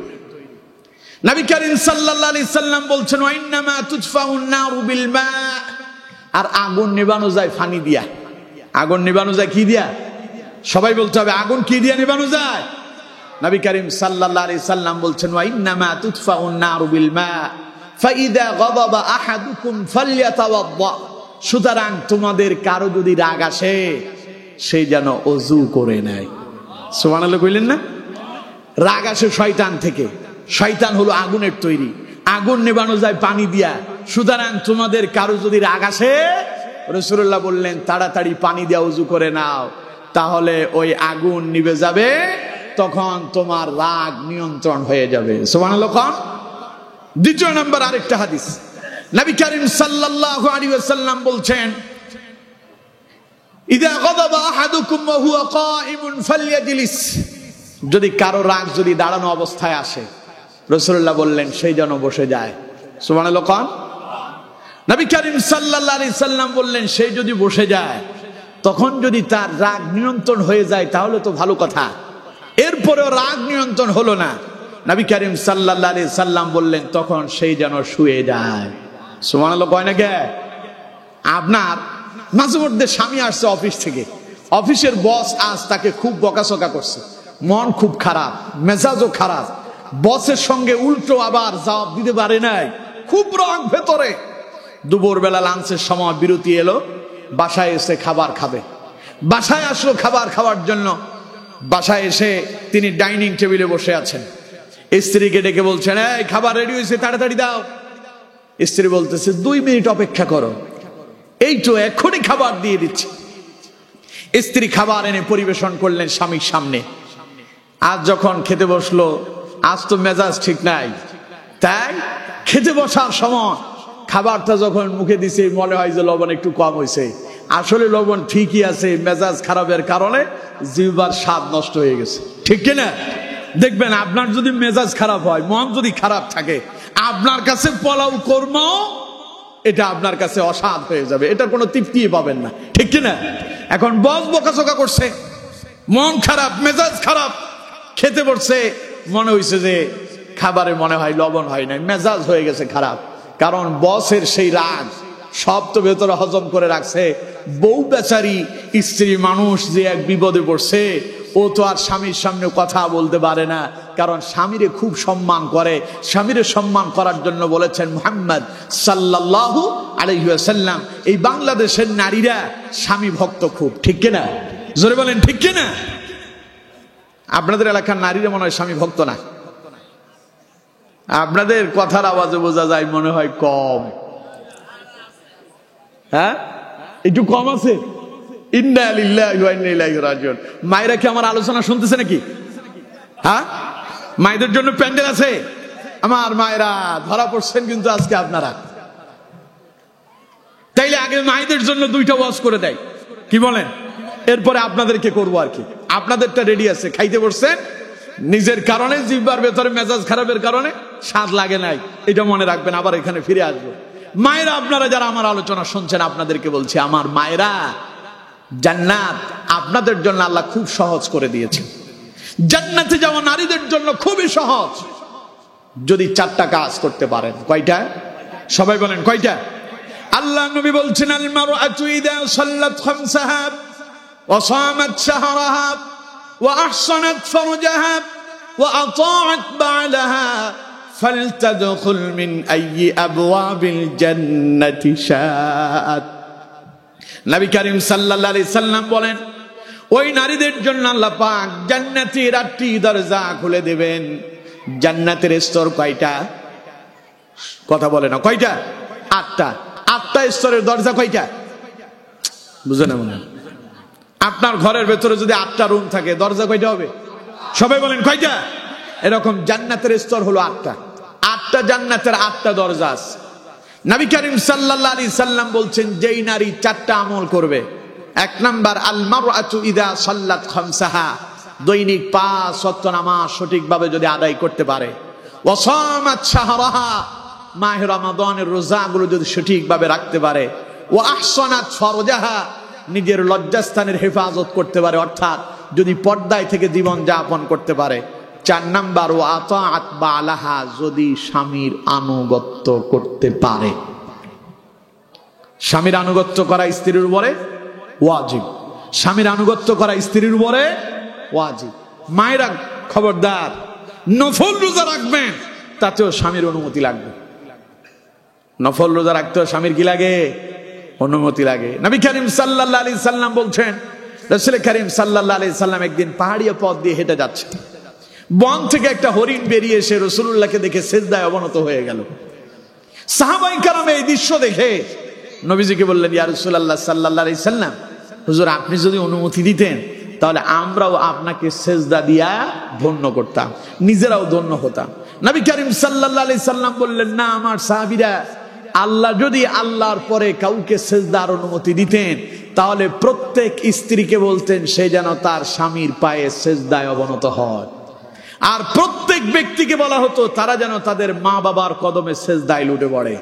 নবী করিম সাল্লাল্লাহু আলাইহি সাল্লাম বলছেন ওয়া ইন্নামা তুতফাউন নারু বিল মা, আর আগুন নেভানো যায় পানি দিয়া। আগুন নেভানো যায় কি দিয়া? সবাই বলতে হবে আগুন কি দিয়া নেভানো যায়? নবী করিম সাল্লাল্লাহু আলাইহি সাল্লাম বলছেন ওয়া ইন্নামা তুতফাউন নারু বিল মা ফাইদা গাদাবা আহাদুকুম ফালইয়াতাওয়াদ্দা, সুতরাং তোমাদের কারো যদি রাগ আসে সে যেন ওযু করে নেয়। সুবহানাল্লাহ কইলেন না? রাগ আসে শয়তান থেকে, শয়তান হলো আগুনের তৈরি, আগুন নেভানো যায় পানি দিয়া। সুতরাং তোমাদের কারো যদি রাগ আসে, রাসূলুল্লাহ বললেন তাড়াতাড়ি পানি দিয়া ওযু করে নাও, তাহলে ওই আগুন নিভে যাবে, তখন তোমার রাগ নিয়ন্ত্রণ হয়ে যাবে। সুবহানাল্লাহ। দ্বিতীয় নাম্বার আরেকটা হাদিস, নবী করিম সাল্লাল্লাহু আলাইহি ওয়াসাল্লাম বলছেন ইযা গাদাবা আহাদুকুম ওয়া হুয়া কাঈমুন ফালইয়াজলিস, যদি কারো রাগ যদি দাঁড়ানো অবস্থায় আসে, রাসূলুল্লাহ বললেন সেই যেন বসে যায়। সুবহানাল্লাহ। নবী করিম সাল্লাল্লাহু আলাইহি সাল্লাম বললেন সেই যদি বসে যায়, তখন যদি তার রাগ নিয়ন্ত্রণ হয়ে যায় তাহলে তো ভালো কথা। এরপরেও রাগ নিয়ন্ত্রণ হলো না, নবী করিম সাল্লাল্লাহু আলাইহি সাল্লাম বললেন তখন সেই যেন শুয়ে যায়। সুবহানাল্লাহ। কয় না কে? আপনার মাঝে মধ্যে স্বামী আসছে অফিস থেকে, অফিসের বস আজ তাকে খুব বকাঝকা করছে, মন খুব খারাপ, মেজাজও খারাপ, বসের সঙ্গে উল্টো আবার জবাব দিতে পারে নাই, খুব রাগ ভেতরে। দুপুরবেলা লাঞ্চের সময় বিরতি এলো, বাসায় এসে খাবার খাবে, বাসায় আসলো খাবার খাওয়ার জন্য। বাসায় এসে তিনি ডাইনিং টেবিলে বসে আছেন, স্ত্রীকে ডেকে বলছেন এই খাবার রেডি হয়েছে, তাড়াতাড়ি দাও। স্ত্রী বলতেছে 2 মিনিট অপেক্ষা করো, এই তো এখনই খাবার দিয়ে দিচ্ছি। স্ত্রী খাবার এনে পরিবেশন করলেন স্বামীর সামনে। আজ যখন খেতে বসলো, আজ তো মেজাজ ঠিক নাই, তাই খেতে বসার সময় খাবারটা যখন মুখে দিছে মনে হয় যে লবণ একটু কম হয়েছে, আসলে লবণ ঠিকই আছে, মেজাজ খারাপের কারণে জিহ্বার স্বাদ নষ্ট হয়ে গেছে। ঠিক কিনা? দেখবেন আপনার যদি মেজাজ খারাপ হয়, মন যদি খারাপ থাকে, আপনার কাছে পোলাও কর্ম এটা আপনার কাছে অস্বাদ হয়ে যাবে, এটা কোনো তৃপ্তি পাবেন না। ঠিক কিনা? এখন বস বকাঝকা করছে, মন খারাপ, মেজাজ খারাপ, খেতে বসছে, মনে হয়েছে যে খাবারে মনে হয় লবণ হয় নাই, মেজাজ হয়ে গেছে খারাপ, কারণ বসের সেই রাগ সব তো ভেতরে হজম করে রাখছে। বউ বেচারি স্ত্রী মানুষ যে এক বিপদে পড়ছে, ও তো আর স্বামীর সামনে কথা বলতে পারে না, কারণ স্বামীরে খুব সম্মান করে। স্বামীরে সম্মান করার জন্য বলেছেন মুহাম্মদ সাল্লাল্লাহু আলাইহি ওয়াসাল্লাম, এই বাংলাদেশের নারীরা স্বামী ভক্ত খুব। ঠিক কিনা? জোরে বলেন ঠিক কিনা? আপনাদের এলাকার নারীরা মনে হয় স্বামী ভক্ত না, আপনাদের কথার আওয়াজে বোঝা যায় মনে হয় কম। হ্যাঁ, একটু কম আছে। ইন্না লিল্লাহি ওয়া ইন্না ইলাইহি রাজিউন। মায়েরা কি আমার আলোচনা শুনতেছে নাকি? হ্যাঁ, মায়েদের জন্য প্যান্ডেল আছে। আমার মায়েরা ধরা পড়ছেন কিন্তু আজকে আপনারা। তাইলে আগে মায়েদের জন্য 2টা ওয়াজ করে দেয়, কি বলেন? এরপরে আপনাদেরকে করবো আর কি। আপনাদেরটা রেডি আছে, খাইতে বসছেন, নিজের কারণে জিহ্বার ভেতরে মেজাজ খারাপের কারণে স্বাদ লাগে নাই, এটা মনে রাখবেন, আবার এখানে ফিরে আসবো। মায়েরা আপনারা যারা আমার আলোচনা শুনছেন, আপনাদেরকে বলছি, আমার মায়েরা, জান্নাত আপনাদের জন্য আল্লাহ খুব সহজ করে দিয়েছে। জান্নাতে যাওয়া নারীদের জন্য খুবই সহজ, যদি 4টা কাজ করতে পারেন। কয়টা? সবাই বলেন কয়টা? আল্লাহ নবী বলছেন আল মারআতু ইযা সাল্লাত খামসাহা ওয়া সামাত শাহরাহা ওয়া আহসানাত ফারজাহা ওয়া আতাআত বা'লাহা ফালতাদখুল মিন আইয়ি আবওয়াবিল জান্নাতি শাআত। নবী করিম সাল্লাল্লাহু আলাইহি সাল্লাম বলেন, ওই নারীদের জন্য আল্লাহ পাক জান্নাতের 8টি দরজা খুলে দেবেন। জান্নাতের স্তর কয়টা? কথা বলে না, কয়টা? 8টা। 8টা স্তরের দরজা কয়টা? বুঝে না মনে? আপনার ঘরের ভেতরে যদি 8টা রুম থাকে, দরজা কয়টা হবে? সবাই বলেন কয়টা? এরকম জান্নাতের স্তর হলো 8টা। 8টা জান্নাতের 8টা দরজা আছে। নবী করিম সাল্লাল্লাহু আলাইহি সাল্লাম বলছেন, যেই নারী 4টা আমল করবে, 1 নাম্বার আল মারআতু ইযা সাল্লাত খামসাহা, দৈনিক 5 ওয়াক্ত নামাজ সঠিকভাবে যদি আদায় করতে পারে, ওয়া সামাত শাহরাহা, মাহে রমাদানের রোজাগুলো যদি সঠিকভাবে রাখতে পারে, ওয়া আহসানাত ফারজাহা, নিজের লজ্জাস্থানের হেফাজত করতে পারে, অর্থাৎ যদি পর্দায় থেকে জীবন যাপন করতে পারে, 4 নাম্বার ওয়া আতাআত বালাহা, যদি স্বামীর আনুগত্য করতে পারে। স্বামীর আনুগত্য করা স্ত্রীর উপরে ওয়াজিব, স্বামীর আনুগত্য করা স্ত্রীর উপরে ওয়াজিব। মায়েরা খবরদার, নফল রোজা রাখবেন তাতেও স্বামীর অনুমতি লাগবে। নফল রোজা রাখতেও স্বামীর কি লাগে? অনুমতি লাগে। নবী করিম সাল্লাল্লাহু আলাইহি সাল্লাম বলছেন, রাসূল করিম সাল্লাল্লাহু আলাইহি সাল্লাম একদিন পাহাড়িয়া পথ দিয়ে হেঁটে যাচ্ছে, বন থেকে একটা হরিণ বেরিয়ে এসে রাসূলুল্লাহকে দেখে সিজদায় অবনত হয়ে গেল। সাহাবায়ে কেরাম এই দৃশ্য দেখে নবীজিকে বললেন, ইয়া রাসূলুল্লাহ সাল্লাল্লাহু আলাইহি সাল্লাম, হুজুর আপনি যদি অনুমতি দিতেন তাহলে আমরাও আপনাকে সিজদা দিয়া ধন্য করতাম, নিজেরাও ধন্য হতাম। নবী করিম সাল্লাল্লাহু আলাইহি সাল্লাম বললেন, না আমার সাহাবীরা, আল্লাহ যদি আল্লাহর পরে কাউকে সিজদার অনুমতি দিতেন তাহলে প্রত্যেক স্ত্রীকে বলতেন সে যেন তার স্বামীর পায়ে সিজদায় অবনত হয়, আর প্রত্যেক ব্যক্তিকে বলা হতো তারা যেন তাদের মা বাবার কদমে সিজদায় লুটে পড়ে।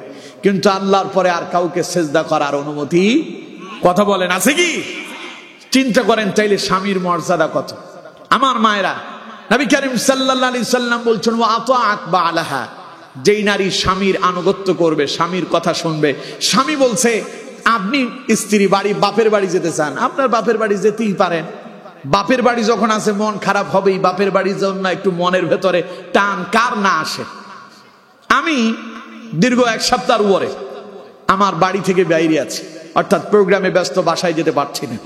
কিন্তু আল্লাহর পরে আর কাউকে সিজদা করার অনুমতি, কথা বলেন, আছে কি? চিন্তা করেন তাইলে স্বামীর মর্যাদা কত। আমার মায়েরা, নবী করিম সাল্লাল্লাহু আলাইহি সাল্লাম বলছেন, ওয়া আতাআত বালাহা, যেই নারী স্বামীর আনুগত্য করবে, স্বামীর কথা শুনবে। স্বামী বলছে আপনি স্ত্রী বাড়ি বাপের বাড়ি যেতে চান, আপনার বাপের বাড়ি যেতেই পারেন। বাপের বাড়ি যখন আছে মন খারাপ হবেই, বাপের বাড়ির জন্য একটু মনের ভেতরে টান কার না আসে। আমি দীর্ঘ 1 সপ্তাহ উপরে আমার বাড়ি থেকে বাইরে আছি, অর্থাৎ প্রোগ্রামে ব্যস্ত, বাসায় যেতে পারছি না।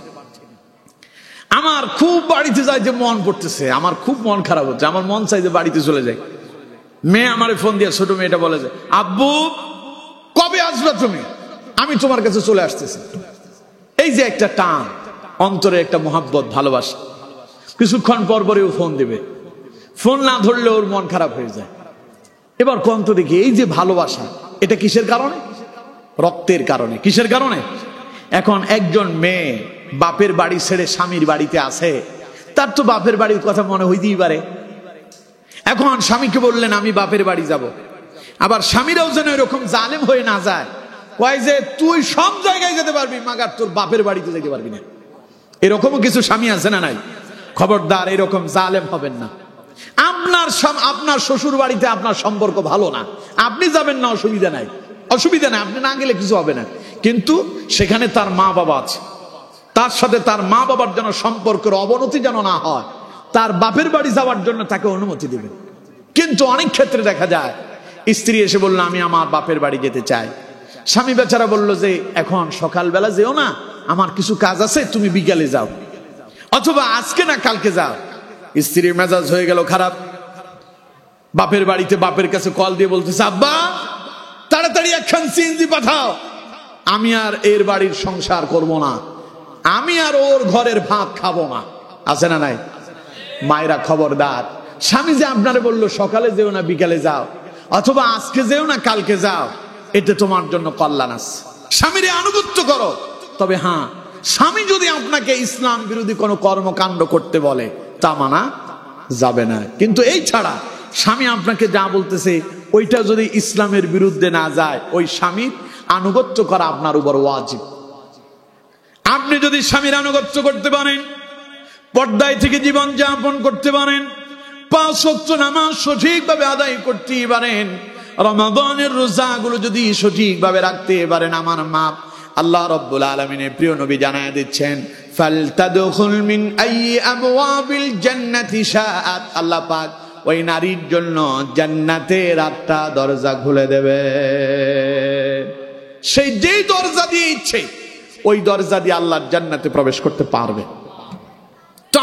আমার খুব বাড়িতে যাই যে মন পড়তেছে, আমার খুব মন খারাপ হচ্ছে, আমার মন চাই যে বাড়িতে চলে যাই। মেয়ে আমারে ফোন দিয়ে, ছোট মেয়েটা বলে যে, আব্বু কবে আসবে তুমি, আমি তোমার কাছে চলে আসতেছি। এই যে একটা টান, অন্তরে একটা মোহাব্বত, ভালোবাসা। কিছুক্ষণ পর পরে ও ফোন দিবে, ফোন না ধরলে ওর মন খারাপ হয়ে যায়। এবার কোন তো দেখি, এই যে ভালোবাসা, এটা কিসের কারণে? রক্তের কারণে। কিসের কারণে? এখন একজন মেয়ে বাপের বাড়ি ছেড়ে স্বামীর বাড়িতে আসে, তার তো বাপের বাড়ির কথা মনে হইতেই পারে। এখন স্বামীকে বললেন আমি বাপের বাড়ি যাব, আবার স্বামীরাও যেন এরকম জালেম হয়ে না যায়, কয় যে তুই সব জায়গায় যেতে পারবি মাগার তোর বাপের বাড়িতে যেতে পারবি না। এরকমও কিছু স্বামী আছে না নাই? খবরদার, এরকম জালেম হবেন না। আপনার শ্বশুর বাড়িতে আপনার সম্পর্ক ভালো না, আপনি যাবেন না, অসুবিধা নাই, অসুবিধা নাই, আপনি না গেলে কিছু হবে না। কিন্তু সেখানে তার মা বাবা আছে, তার সাথে তার মা বাবার যেন সম্পর্কের অবনতি যেন না হয়, তার বাপের বাড়ি যাওয়ার জন্য তাকে অনুমতি দিবেন। কিন্তু অনেক ক্ষেত্রে দেখা যায় স্ত্রী এসে বলল আমি আমার বাপের বাড়ি যেতে চাই, স্বামী বেচারা বলল যে এখন সকালবেলা যেও না, আমার কিছু কাজ আছে, তুমি বিকালে যাও, অথবা আজকে না কালকে যাও। স্ত্রীর মেজাজ হয়ে গেল খারাপ। বাপের বাড়িতে বাপের কাছে কল দিয়ে বলতেছে, আব্বা তাড়াতাড়ি একখান সিএনজি পাঠাও, আমি আর এর বাড়ির সংসার করব না, আমি আর ওর ঘরের ভাত খাবো না। আছে না নাই? মায়েরা খবরদার, স্বামী যে আপনারে বললো সকালে যেও না বিকালে যাও, অথবা আজকে যেও না কালকে যাও, এতে তোমার জন্য কল্যাণ আছে। স্বামীর আনুগত্য করো। তবে হ্যাঁ, স্বামী যদি আপনাকে ইসলাম বিরোধী কোনো কর্মকাণ্ড করতে বলে তা মানা যাবে না। কিন্তু এই ছাড়া স্বামী আপনাকে যা বলতেছে ওইটা যদি ইসলামের বিরুদ্ধে না যায়, ওই স্বামীর আনুগত্য করা আপনার উপর ওয়াজিব। আপনি যদি স্বামীর আনুগত্য করতে পারেন, পর্দায় থেকে জীবন যাপন করতে পারেন, 5 ওয়াক্ত নামাজ সঠিকভাবে আদায় করতে পারেন, রমাদানের রোজাগুলো যদি সঠিকভাবে রাখতে পারেন, আমার মা আল্লাহ রাব্বুল আলামিনের প্রিয় নবী জানায় দিচ্ছেন, ফালতাদখুল মিন আইয়ি আবওয়াবিল জান্নাতি শাআত, আল্লাহ পাক ওই নারীর জন্য জান্নাতের 8টা দরজা খুলে দেবে। সেই যেই দরজা দিয়ে ইচ্ছে ওই দরজা দিয়ে আল্লাহর জান্নাতে প্রবেশ করতে পারবে। তো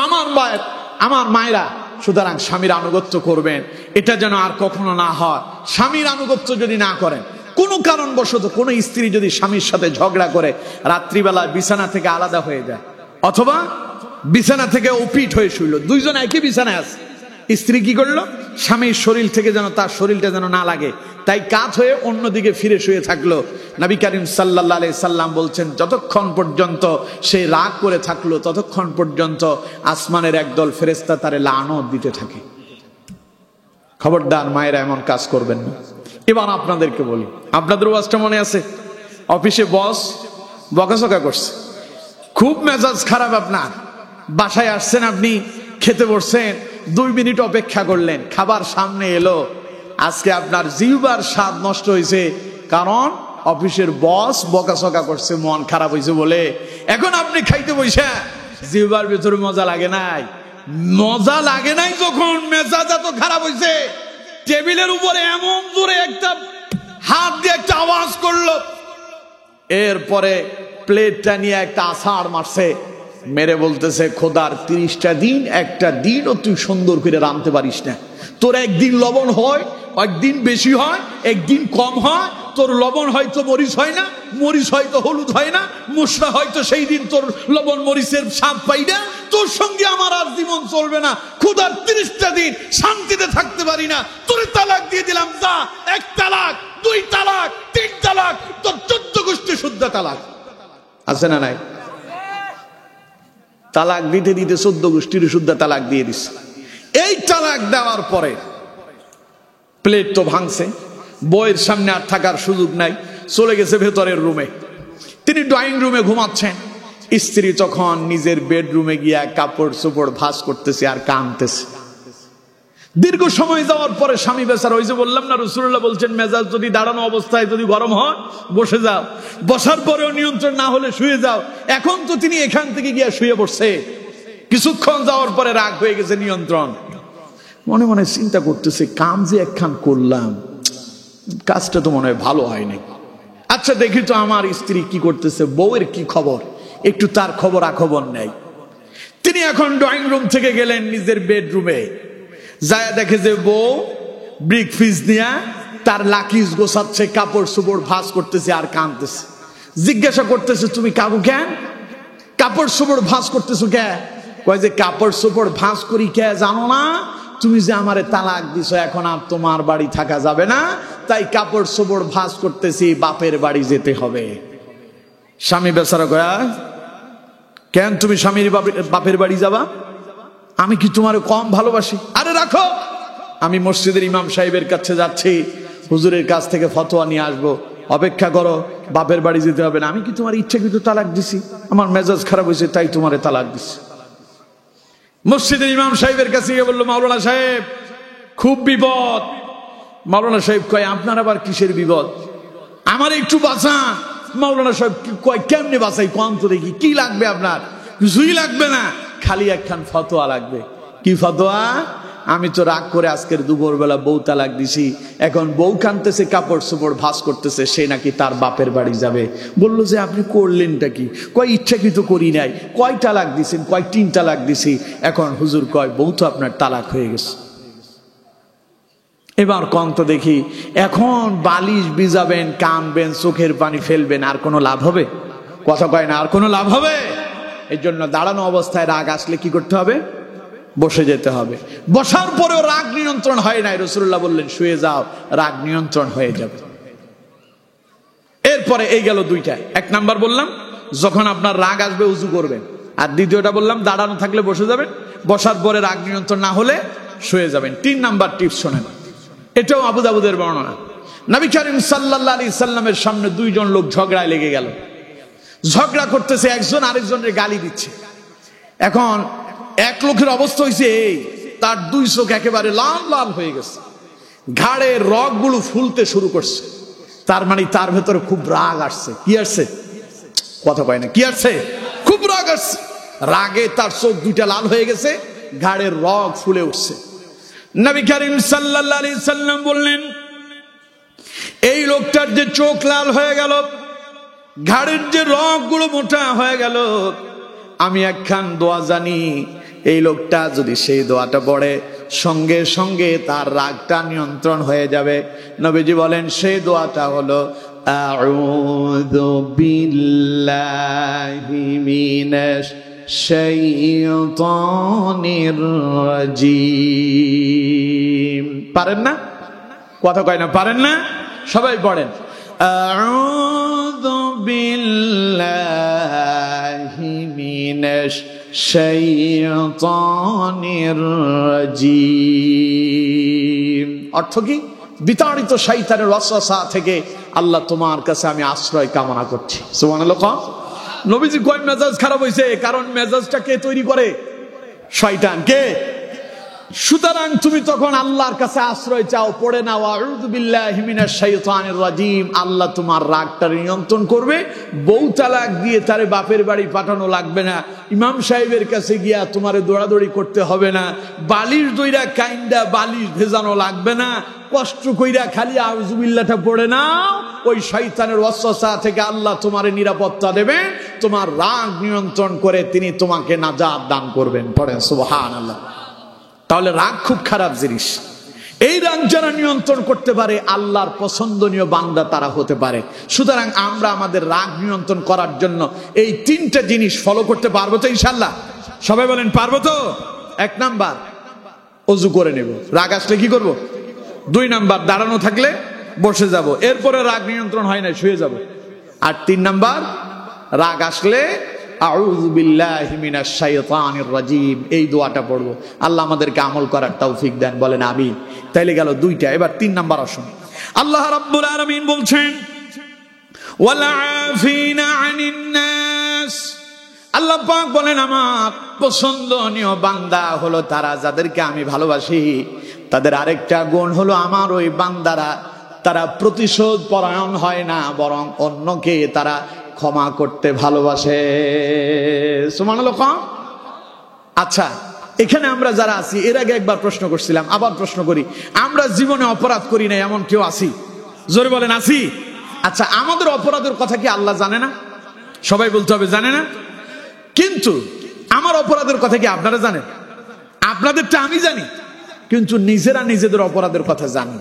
আমার মায়েরা, সুতরাং স্বামীর আনুগত্য করবেন, এটা যেন আর কখনো না হয়। স্বামীর আনুগত্য যদি না করেন, কোনো কারণবশত কোনো স্ত্রী যদি স্বামীর সাথে ঝগড়া করে রাত্রিবেলা বিছানা থেকে আলাদা হয়ে যায়, অথবা বিছানা থেকে ওপিট হয়ে শুইল, দুইজন একই বিছানায় আছে, স্ত্রী কি করলো, স্বামীর শরীর থেকে যেন তার শরীরটা যেন না লাগে, তাই কাত হয়ে অন্যদিকে ফিরে শুয়ে থাকলো। নবী করিম সাল্লাল্লাহু আলাইহি সাল্লাম বলছেন, যতক্ষণ পর্যন্ত সে রাগ করে থাকলো ততক্ষণ পর্যন্ত আসমানের একদল ফেরেশতা তারে লানত দিতে থাকে। খবরদার মায়েরা, এমন কাজ করবেন না। এবার আপনাদেরকে বলি, আপনাদের ওয়াজটা মনে আছে, অফিসে বস বকাঝকা করছে, খুব মেজাজ খারাপ আপনার, বাসায় আসছেন, আপনি খেতে বসছেন, 2 মিনিট অপেক্ষা করলেন, খাবার সামনে এলো। আজকে আপনার জিহ্বার স্বাদ নষ্ট হয়েছে, কারণ অফিসের বস বকাঝকা করছে, মন খারাপ হয়েছে বলে। এখন আপনি খাইতে বসে জিহ্বার ভিতরে মজা লাগে নাই। মজা লাগে নাই যখন মেজাজ এত খারাপ হয়েছে, টেবিলের উপরে এমন জোরে একটা হাত দিয়ে একটা আওয়াজ করলো, এরপরে প্লেটটা নিয়ে একটা আছাড় মারছে, মেরে বলতেছে খোদার 30টা দিন একটা দিনও তুই সুন্দর করে রাঁধতে পারিস না। তোর একদিন লবণ হয়, একদিন বেশি হয়, একদিন কম হয়। তোর লবণ হয়তো মরিচ হয় না, মরিচ হয়তো হলুদ হয় না, মশলা হয়তো সেই দিন তোর লবণ মরিচের স্বাদ পাই না। তোর সঙ্গে আমার আর জীবন চলবে না। খোদার 30টা দিন শান্তিতে থাকতে পারি না। তোর তালাক দিয়ে দিলাম, যা। 1 তালাক, 2 তালাক, 3 তালাক, তোর 14 গোষ্ঠী শুদ্ধ তালাক। আছে না নাই? তালাক দিতে দিতে 14 গোষ্ঠীর শুদ্ধ তালাক দিয়ে দিচ্ছে। এই তালাক দেওয়ার পরে প্লেট তো ভাঙছে, বইয়ের সামনে আর থাকার সুযোগ নাই, চলে গেছে ভেতরের রুমে। তিনি ড্রয়িং রুমে ঘুমাচ্ছেন, স্ত্রী তখন নিজের বেডরুমে গিয়া কাপড় চোপড় ভাঁজ করতেছে আর কাঁদতেছে। দীর্ঘ সময় যাওয়ার পরে স্বামী বেচারা, ওই যে বললাম না, রাসূলুল্লাহ বলছেন মেজাজ যদি দাঁড়ানো অবস্থায় যদি গরম হয় বসে যাও, বসার পরেও নিয়ন্ত্রণ না হলে শুয়ে যাও। এখন তো তিনি এখান থেকে গিয়া শুয়ে পড়ছে, কিছুক্ষণ যাওয়ার পরে রাগ হয়ে গেছে, নিয়ন্ত্রণ। মনে মনে চিন্তা করতেছে, কাম যে একখান করলাম, কাজটা তো মনে হয় ভালো হয়নি। আচ্ছা দেখি তো আমার স্ত্রী কি করতেছে, বউয়ের কি খবর, একটু তার খবর আখবর নেই। তিনি এখন ড্রয়িং রুম থেকে গেলেন নিজের বেডরুমে, যায় দেখে যে বউ ব্রিক ফিস দিয়া তার লাকিজ গোছাচ্ছে, কাপড় চোপড় ভাঁজ করতেছে আর কাঁদতেছে। জিজ্ঞাসা করতেছে, তুমি কাবু কেন, কাপড় চোপড় ভাঁজ করতেছো কে? কয় যে কাপড় চোপড় ভাঁজ করি কে জানো না? তুমি যে আমারে তালাক দিছো, এখন আর তোমার বাড়ি থাকা যাবে না, তাই কাপড় চোপড় ভাঁজ করতেছি, বাপের বাড়ি যেতে হবে। স্বামী বেচারা কয়া, কেন তুমি স্বামীর বাপের বাড়ি যাবা? আমি কি তোমার কম ভালোবাসি? আরে রাখো, আমি মসজিদের ইমাম সাহেবের কাছে যাচ্ছি, হুজুরের কাছ থেকে ফতোয়া নিয়ে আসবো, অপেক্ষা করো, বাপের বাড়ি যেতে হবে না। আমি কি তোমার ইচ্ছাকৃত তালাক দিছি? আমার মেজাজ খারাপ হয়েছে তাই তোমারে তালাক দিছি। মসজিদের ইমাম সাহেবের কাছে গিয়ে বললো, মাওলানা সাহেব খুব বিপদ। মাওলানা সাহেব কয়, আপনার আবার কিসের বিপদ? আমার একটু বাঁচান। মাওলানা সাহেব কয়, কেমনে বাঁচাই, কম তো দেখি, কি লাগবে আপনার? কিছুই লাগবে না, খালি একখান ফতোয়া লাগবে। কি ফতোয়া? আমি তো রাগ করে আজকের দুপুরবেলা বউ তালাক দিছি, এখন বউ কাঁদতেছে, কাপড় চোপড় ভাঁজ করতেছে, সে নাকি তার বাপের বাড়ি যাবে। বললো যে আপনি করলেনটা কি? কয় ইচ্ছাকৃত করি নাই। কয় তালাক দিছেন? কয় 3 তালাক দিছি। এখন হুজুর কয়, বউ তো আপনার তালাক হয়ে গেছে। এবার কন তো দেখি, এখন বালিশ ভিজাবেন, কাঁদবেন, চোখের পানি ফেলবেন, আর কোনো লাভ হবে? কথা কয় না, আর কোনো লাভ হবে? এই জন্য দাঁড়ানো অবস্থায় রাগ আসলে কি করতে হবে? বসে যেতে হবে। বসার পরেও রাগ নিয়ন্ত্রণ হয় নাই, রাসূলুল্লাহ বললেন শুয়ে যাও, রাগ নিয়ন্ত্রণ হয়ে যাবে। এরপরে এই গেল 2টা। 1 নাম্বার বললাম যখন আপনার রাগ আসবে উজু করবেন, আর দ্বিতীয়টা বললাম দাঁড়ানো থাকলে বসে যাবেন, বসার পরে রাগ নিয়ন্ত্রণ না হলে শুয়ে যাবেন। 3 নাম্বার টিপস শোনেন, এটাও আবু দাউদের বর্ণনা। নবী করিম সাল্লাল্লাহু আলাইহি সাল্লামের সামনে 2 জন লোক ঝগড়ায় লেগে গেল। ঝগড়া করতেছে, একজন আরেকজনের গালি দিচ্ছে। এখন এক লোকের অবস্থা হয়েছে এই, তার 2 চোখ একেবারে লাল লাল হয়ে গেছে, ঘাড়ের রগগুলো ফুলতে শুরু করছে। তার মানে তার ভেতরে খুব রাগ আসছে। কি আসছে? কথা কয় না, কি আসছে? খুব রাগ আসছে। রাগে তার চোখ 2টা লাল হয়ে গেছে, ঘাড়ের রগ ফুলে উঠছে। নবী করিম সাল্লাল্লাহু আলাইহি সাল্লাম বললেন, এই লোকটার যে চোখ লাল হয়ে গেল, ঘাড়ের যে রগগুলো মোটা হয়ে গেল, আমি একখান দোয়া জানি, এই লোকটা যদি সেই দোয়াটা পড়ে সঙ্গে সঙ্গে তার রাগটা নিয়ন্ত্রণ হয়ে যাবে। নবীজি বলেন সেই দোয়াটা হলো, আউযু বিল্লাহি মিনাশ শাইতানির রাজিম। পারেন না? কথা কয় না, পারেন না? সবাই পড়েন, আউযু বিল্লাহি মিনাশ শাইতানির রাজিম। অর্থ কি? বিতাড়িত শয়তানের ওয়াসওয়াসা থেকে আল্লাহ তোমার কাছে আমি আশ্রয় কামনা করছি। সুবহানাল্লাহ। নবীজি কয় মেজাজ খারাপ হয়েছে, কারণ মেজাজটা কে তৈরি করে? শয়তান। কে? সুতরাং তুমি তখন আল্লাহর কাছে আশ্রয় চাও, পড়ে নাও আউযু বিল্লাহি মিনাশ শাইতানির রাজিম। আল্লাহ তোমার রাগটা নিয়ন্ত্রণ করবে। বউ তালাক দিয়ে তারে বাপের বাড়ি পাঠানো লাগবে না, ইমাম সাহেবের কাছে গিয়া তোমারে দৌড়াদৌড়ি করতে হবে না, বালিশ দইরা কাইন্দা বালিশ ভেজানো লাগবে না, কষ্ট কইরা খালি আউযু বিল্লাহটা পড়ে নাও। ওই শয়তানের ওয়াসওয়াসা থেকে আল্লাহ তোমারে নিরাপত্তা দেবেন, তোমার রাগ নিয়ন্ত্রণ করে তিনি তোমাকে নাজাত দান করবেন। পড়েন সুবহানাল্লাহ। তাহলে রাগ খুব খারাপ জিনিস। এই রাগ যারা নিয়ন্ত্রণ করতে পারে আল্লাহর পছন্দনীয় বান্দা তারা হতে পারে। সুতরাং আমরা আমাদের রাগ নিয়ন্ত্রণ করার জন্য এই তিনটা জিনিস ফলো করতে পারবো তো ইনশাআল্লাহ? সবাই বলেন পারবো তো? 1 নাম্বার, ওযু করে নেব। রাগ আসলে কি করব? 2 নাম্বার, দাঁড়ানো থাকলে বসে যাব। এরপরে রাগ নিয়ন্ত্রণ হয় না, শুয়ে যাব। আর 3 নাম্বার, রাগ আসলে আউযু বিল্লাহি মিনাশ শাইতানির রাজিম, এই দোয়াটা পড়বো। আল্লাহ আমাদেরকে আমল করার তৌফিক দেন, বলেন আমিন। তাইলে গেল 2টা। এবার 3 নাম্বার আসুন। আল্লাহ রাব্বুল আলামিন বলছেন ওয়াল আফিনা আনিন নাস। আল্লাহ পাক বলেন আমার পছন্দনীয় বান্দা হলো তারা যাদেরকে আমি ভালোবাসি। তাদের আরেকটা গুণ হলো আমার ওই বান্দারা তারা প্রতিশোধ পরায়ণ হয় না, বরং অন্যকে তারা ক্ষমা করতে ভালোবাসে। সুবহানাল্লাহ। আচ্ছা, এখানে আমরা যারা আছি, এর আগে একবার প্রশ্ন করছিলাম, আবার প্রশ্ন করি, আমরা জীবনে অপরাধ করি না এমন কেউ আছি? জোরে বলেন আছি? আচ্ছা, আমাদের অপরাধের কথা কি আল্লাহ জানে না? সবাই বলতে হবে জানে না। কিন্তু আমার অপরাধের কথা কি আপনারা জানেন? আপনাদেরটা আমি জানি, কিন্তু নিজেরা নিজেদের অপরাধের কথা জানি।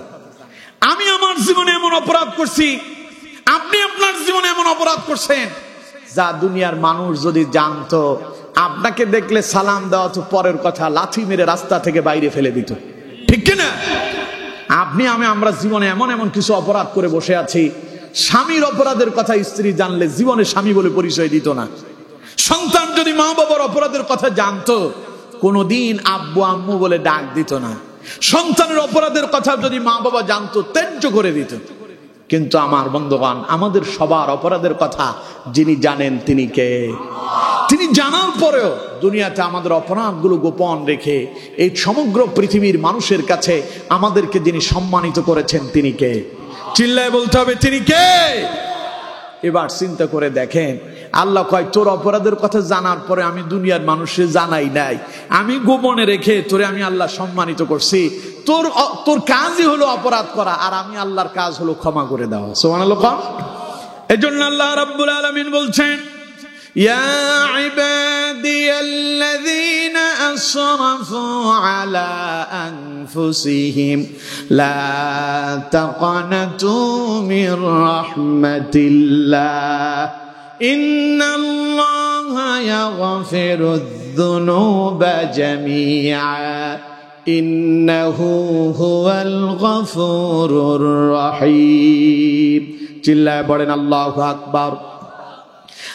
আমি আমার জীবনে এমন অপরাধ করছি, আপনি আপনার জীবনে এমন অপরাধ করছেন যা দুনিয়ার মানুষ যদি জানতো, আপনাকে দেখলে সালাম দেওয়া তো পরের কথা, লাথি মেরে রাস্তা থেকে বাইরে ফেলে দিত। ঠিক কিনা? আমরা জীবনে এমন এমন কিছু অপরাধ করে বসে আছি, স্বামীর অপরাধের কথা স্ত্রী জানলে জীবনে স্বামী বলে পরিচয় দিত না। সন্তান যদি মা বাবার অপরাধের কথা জানতো, কোনোদিন আব্বু আম্মু বলে ডাক দিত না। সন্তানের অপরাধের কথা যদি মা বাবা জানতো, ত্যায্য করে দিত। কিন্তু আমার বন্ধুগণ, আমাদের সবার অপরাধের কথা যিনি জানেন তিনি কে? তিনি জানার পরেও দুনিয়াতে আমাদের অপরাধগুলো গোপন রেখে এই সমগ্র পৃথিবীর মানুষের কাছে আমাদেরকে যিনি সম্মানিত করেছেন তিনি কে? চিল্লায় বলতে হবে তিনি কে? এবার চিন্তা করে দেখেন, আল্লাহ কয় তোর অপরাধের কথা জানার পরে আমি দুনিয়ার মানুষের জানাই নাই, আমি গোপনে রেখে তোরে আমি আল্লাহ সম্মানিত করছি। তোর কাজই হলো অপরাধ করা, আর আমি আল্লাহর কাজ হলো ক্ষমা করে দেওয়া। সুবহানাল্লাহ। এজন্য আল্লাহ রাব্বুল আলামিন বলছেন ইয়া ইবাদিয়াল্লাযীনা আসরাফু আলা আনফুসিহিম লা তাকনাতু মির রাহমাতিল্লাহ ইন্নাল্লাহা ইয়াগফিরুয যুনুবা জামিআ ইন্নাহু হুয়াল গফুরুর রহিম। চিল্লায় পড়েন আল্লাহু আকবার।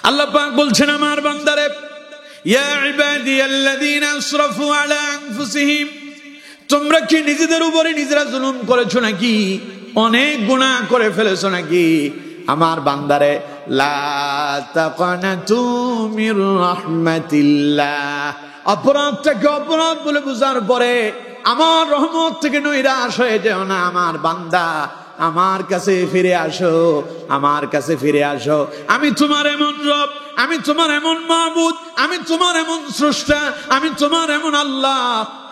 আল্লাহ পাক বলছেন আমার বান্দারে, ইয়া ইবাদিয়াল্লাযীনা আসরাফু আলা আনফুসিহিম, তোমরা কি নিজেদের উপরে নিজেরা জুলুম করেছো নাকি? অনেক গুনাহ করে ফেলেছো নাকি? আমার বান্দারে, লা তাকনাতু মির রাহমাতিল্লাহ, অপরাধটাকে অপরাধ বলে বুঝার পরে আমার রহমত থেকে নৈরাশ হয়ে যেও না। আমার বান্দা, আমার কাছে ফিরে আসো, আমার কাছে ফিরে আসো। আমি তোমার এমন রব, আমি তোমার এমন মাবুদ, আমি তোমার এমন স্রষ্টা, আমি তোমার এমন আল্লাহ।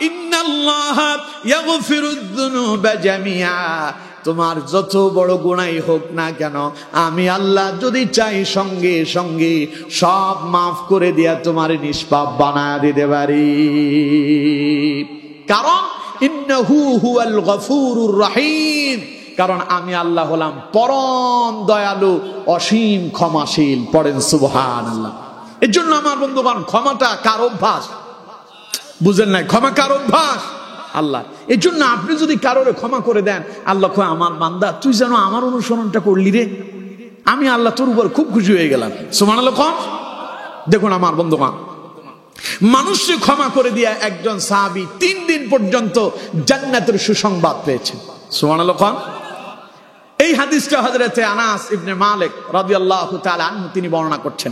ইন্নাল্লাহা ইয়াগফিরুয যুনুবা জামিআ, তোমার যত বড় গুনাহই হোক না কেন, আমি আল্লাহ যদি চাই সঙ্গে সঙ্গে সব মাফ করে দিয়া তোমার নিষ্পাপ বানায় দিতে পারি। কারণ ইন্নাহু হুয়াল গফুরুর রহিম, কারণ আমি আল্লাহ হলাম পরম দয়ালু, অসীম ক্ষমাশীল। পড়েন সুবহানাল্লাহ। এর জন্য আমার বন্ধুগণ, ক্ষমাটা কার অভ্যাস? বুঝেন নাই? ক্ষমা কার অভ্যাস? আল্লাহ। এই জন্য আপনি যদি কারোরে ক্ষমা করে দেন, আল্লাহ কয় আমার বান্দা তুই যেন আমার অনুসরণটা করলি রে, আমি আল্লাহ তোর উপর খুব খুশি হয়ে গেলাম। সুবহানাল্লাহ। দেখুন আমার বন্ধুগণ, মানুষকে ক্ষমা করে দিয়া একজন সাহাবী 3 দিন পর্যন্ত জান্নাতের সুসংবাদ পেয়েছেন। সুবহানাল্লাহ। এই হাদিসটা হযরতে আনাস ইবনে মালিক রাদিয়াল্লাহু তাআলা আনহু তিনি বর্ণনা করছেন।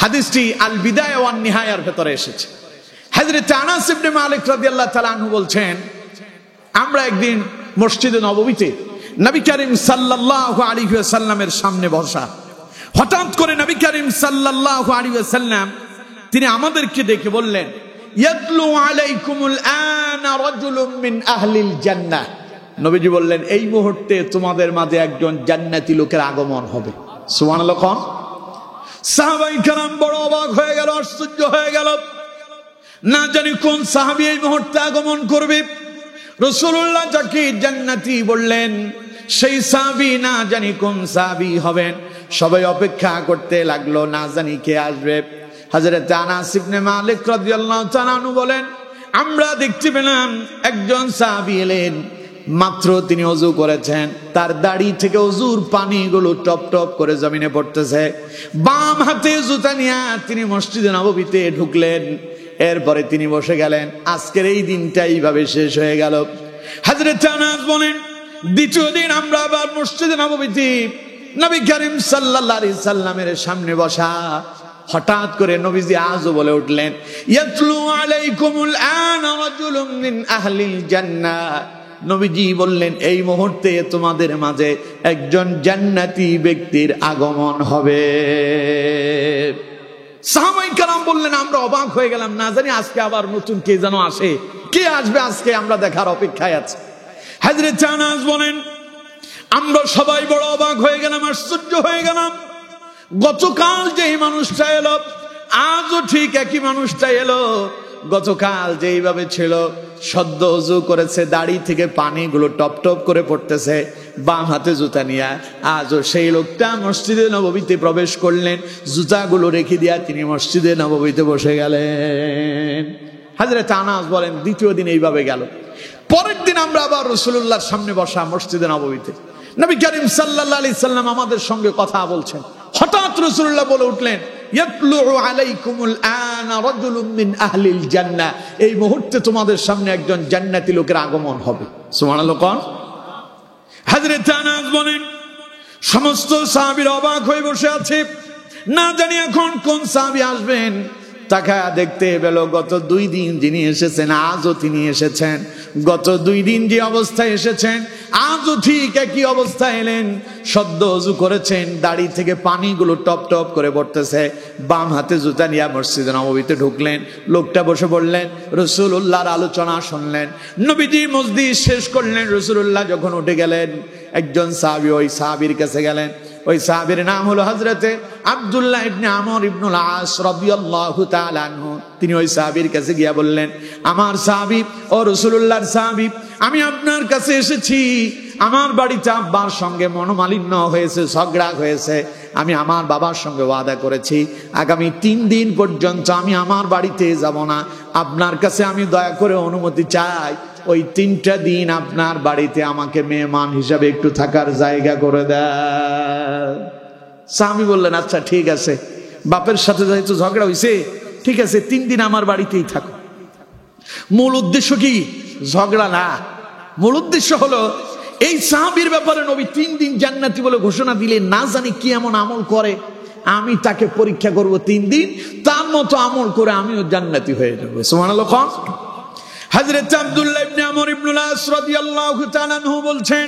হাদিসটি আল বিদায়া ওয়ান নিহায়ার ভেতরে এসেছে। হযরত আনাস ইবনে মালিক রাদিয়াল্লাহু তাআলা আনহু বলছেন, আমরা একদিন মসজিদে নববীতে নবী করিম সাল্লাল্লাহু আলাইহি ওয়াসাল্লামের সামনে বসা। হঠাৎ করে নবী করিম সাল্লাল্লাহু আলাইহি ওয়াসাল্লাম তিনি আমাদেরকে দেখে বললেন, ইয়াতলু আলাইকুমুল আনা রাজুলুম মিন আহলিল জান্নাহ। নবীজি বললেন, এই মুহূর্তে তোমাদের মাঝে একজন জান্নাতি লোকের আগমন হবে। সুবহানাল্লাহ। সাহাবায়ে কেরাম বড় অবাক হয়ে গেল, আশ্চর্য হয়ে গেল, না জানি কোন সাহাবী এই মুহূর্তে আগমন করবে। রাসূলুল্লাহ যাকে জান্নাতি বললেন সেই সাহাবী না জানি কোন সাহাবী হবেন। সবাই অপেক্ষা করতে লাগলো, না জানি কে আসবে। হযরত আনাস ইবনে মালিক রাদিয়াল্লাহু তাআলা আনহু বলেন, আমরা দেখতে পেলাম একজন সাহাবী এলেন, মাত্র তিনি ওযু করেছেন, তার দাড়ি থেকে ওযুর পানিগুলো টপ টপ করে জমিনে পড়তেছে। বাম হাতে জুতা নিয়ে তিনি মসজিদে নববীতে ঢুকলেন। এরপরে তিনি বসে গেলেন। আজকের এই দিনটা এইভাবে শেষ হয়ে গেল। হযরত আনাস বলেন, দ্বিতীয় দিন আমরা আবার মসজিদে নববীতে নবী করিম সাল্লাল্লাহু আলাইহি সাল্লামের সামনে বসা। হঠাৎ করে নবীজি আজও বলে উঠলেন, ইয়াতলু আলাইকুমুল আনা রাজুলুম মিন আহলিল জান্নাহ। নবীজি বললেন, এই মুহূর্তে তোমাদের মাঝে একজন জান্নাতি ব্যক্তির আগমন হবে। সাহাবায়ে কেরাম বললেন, আমরা অবাক হয়ে গেলাম, না জানি আজকে আবার নতুন কে যেন আসে, কে আসবে আজকে, আমরা দেখার অপেক্ষায় আছি। হযরত আনাস বলেন, আমরা সবাই বড় অবাক হয়ে গেলাম, আশ্চর্য হয়ে গেলাম। গতকাল যেই মানুষটা এলো, আজও ঠিক একই মানুষটা এলো। গতকাল যেইভাবে ছিল, সদ্য ওযু করেছে, দাড়ি থেকে পানিগুলো টপ টপ করে পড়তেছে, বাম হাতে জুতা নিয়ে, আজও সেই লোকটা মসজিদে নববীতে প্রবেশ করলেন। জুতাগুলো রেখে দিয়া তিনি মসজিদে নববীতে বসে গেলেন। হযরত আনাস বলেন, দ্বিতীয় দিন এইভাবে গেল। পরের দিন আমরা আবার রাসূলুল্লাহর সামনে বসা মসজিদে নববীতে। নবী করিম সাল্লাল্লাহু আলাইহি সাল্লাম আমাদের সঙ্গে কথা বলছেন। হঠাৎ রাসূলুল্লাহ বলে উঠলেন, ইয়াতলু আলাইকুমুল আনা রাজুলুম মিন আহলিল জান্নাহ। এই মুহূর্তে তোমাদের সামনে একজন জান্নাতি লোকের আগমন হবে। সুবহানাল্লাহ। হযরত আনাস বলেন, সমস্ত সাহাবীরা অবাক হয়ে বসে আছে, না জানি এখন কোন সাহাবী আসবেন। তাকায়া দেখতে পেল, গত 2 দিন যিনি এসেছেন আজও তিনি এসেছেন। গত 2 দিন যে অবস্থায় এসেছেন আজও ঠিক একই অবস্থায় এলেন। সদ্য ওযু করেছেন, দাড়ি থেকে পানিগুলো টপ টপ করে পড়তেছে, বাম হাতে জুতা নিয়ে মসজিদে নববীতে ঢুকলেন। লোকটা বসে পড়লেন, রাসূলুল্লাহর আলোচনা শুনলেন। নবীজি মজলিস শেষ করলেন। রাসূলুল্লাহ যখন উঠে গেলেন, একজন সাহাবী ওই সাহাবীর কাছে গেলেন। ওই সাহাবীর নাম হলো হযরতে আব্দুল্লাহ ইবনে আমর ইবনুল আস রাদিয়াল্লাহু তাআলা আনহু। তিনি ওই সাহাবীর কাছে গিয়া বললেন, আমার সাহাবী ও রাসূলুল্লাহর সাহাবী, আমি আপনার কাছে এসেছি। আমার বাড়িতে আব্বার সঙ্গে মনোমালিন্য হয়েছে, ঝগড়া হয়েছে। আমি আমার বাবার সঙ্গে ওয়াদা করেছি আগামী 3 দিন পর্যন্ত আমি আমার বাড়িতে যাব না। আপনার কাছে আমি দয়া করে অনুমতি চাই, ওই 3টা দিন আপনার বাড়িতে আমাকে মেহমান হিসাবে একটু থাকার জায়গা করে দেয়। স্বামী বললেন, আচ্ছা ঠিক আছে, বাপের সাথে যেহেতু ঝগড়া হয়েছে, ঠিক আছে 3 দিন আমার বাড়িতেই থাকো। মূল উদ্দেশ্য কি? ঝগড়া না। মূল উদ্দেশ্য হলো এই সাহাবীর ব্যাপারে নবী 3 দিন জান্নাতি বলে ঘোষণা দিলে, না জানি কি এমন আমল করে, আমি তাকে পরীক্ষা করব 3 দিন, তার মতো আমল করে আমিও জান্নাতি হয়ে যাব। সুবহানাল্লাহ। হযরত আব্দুল্লাহ ইবনে আমর ইবনুল আস রাদিয়াল্লাহু তাআলা আনহু বলছেন,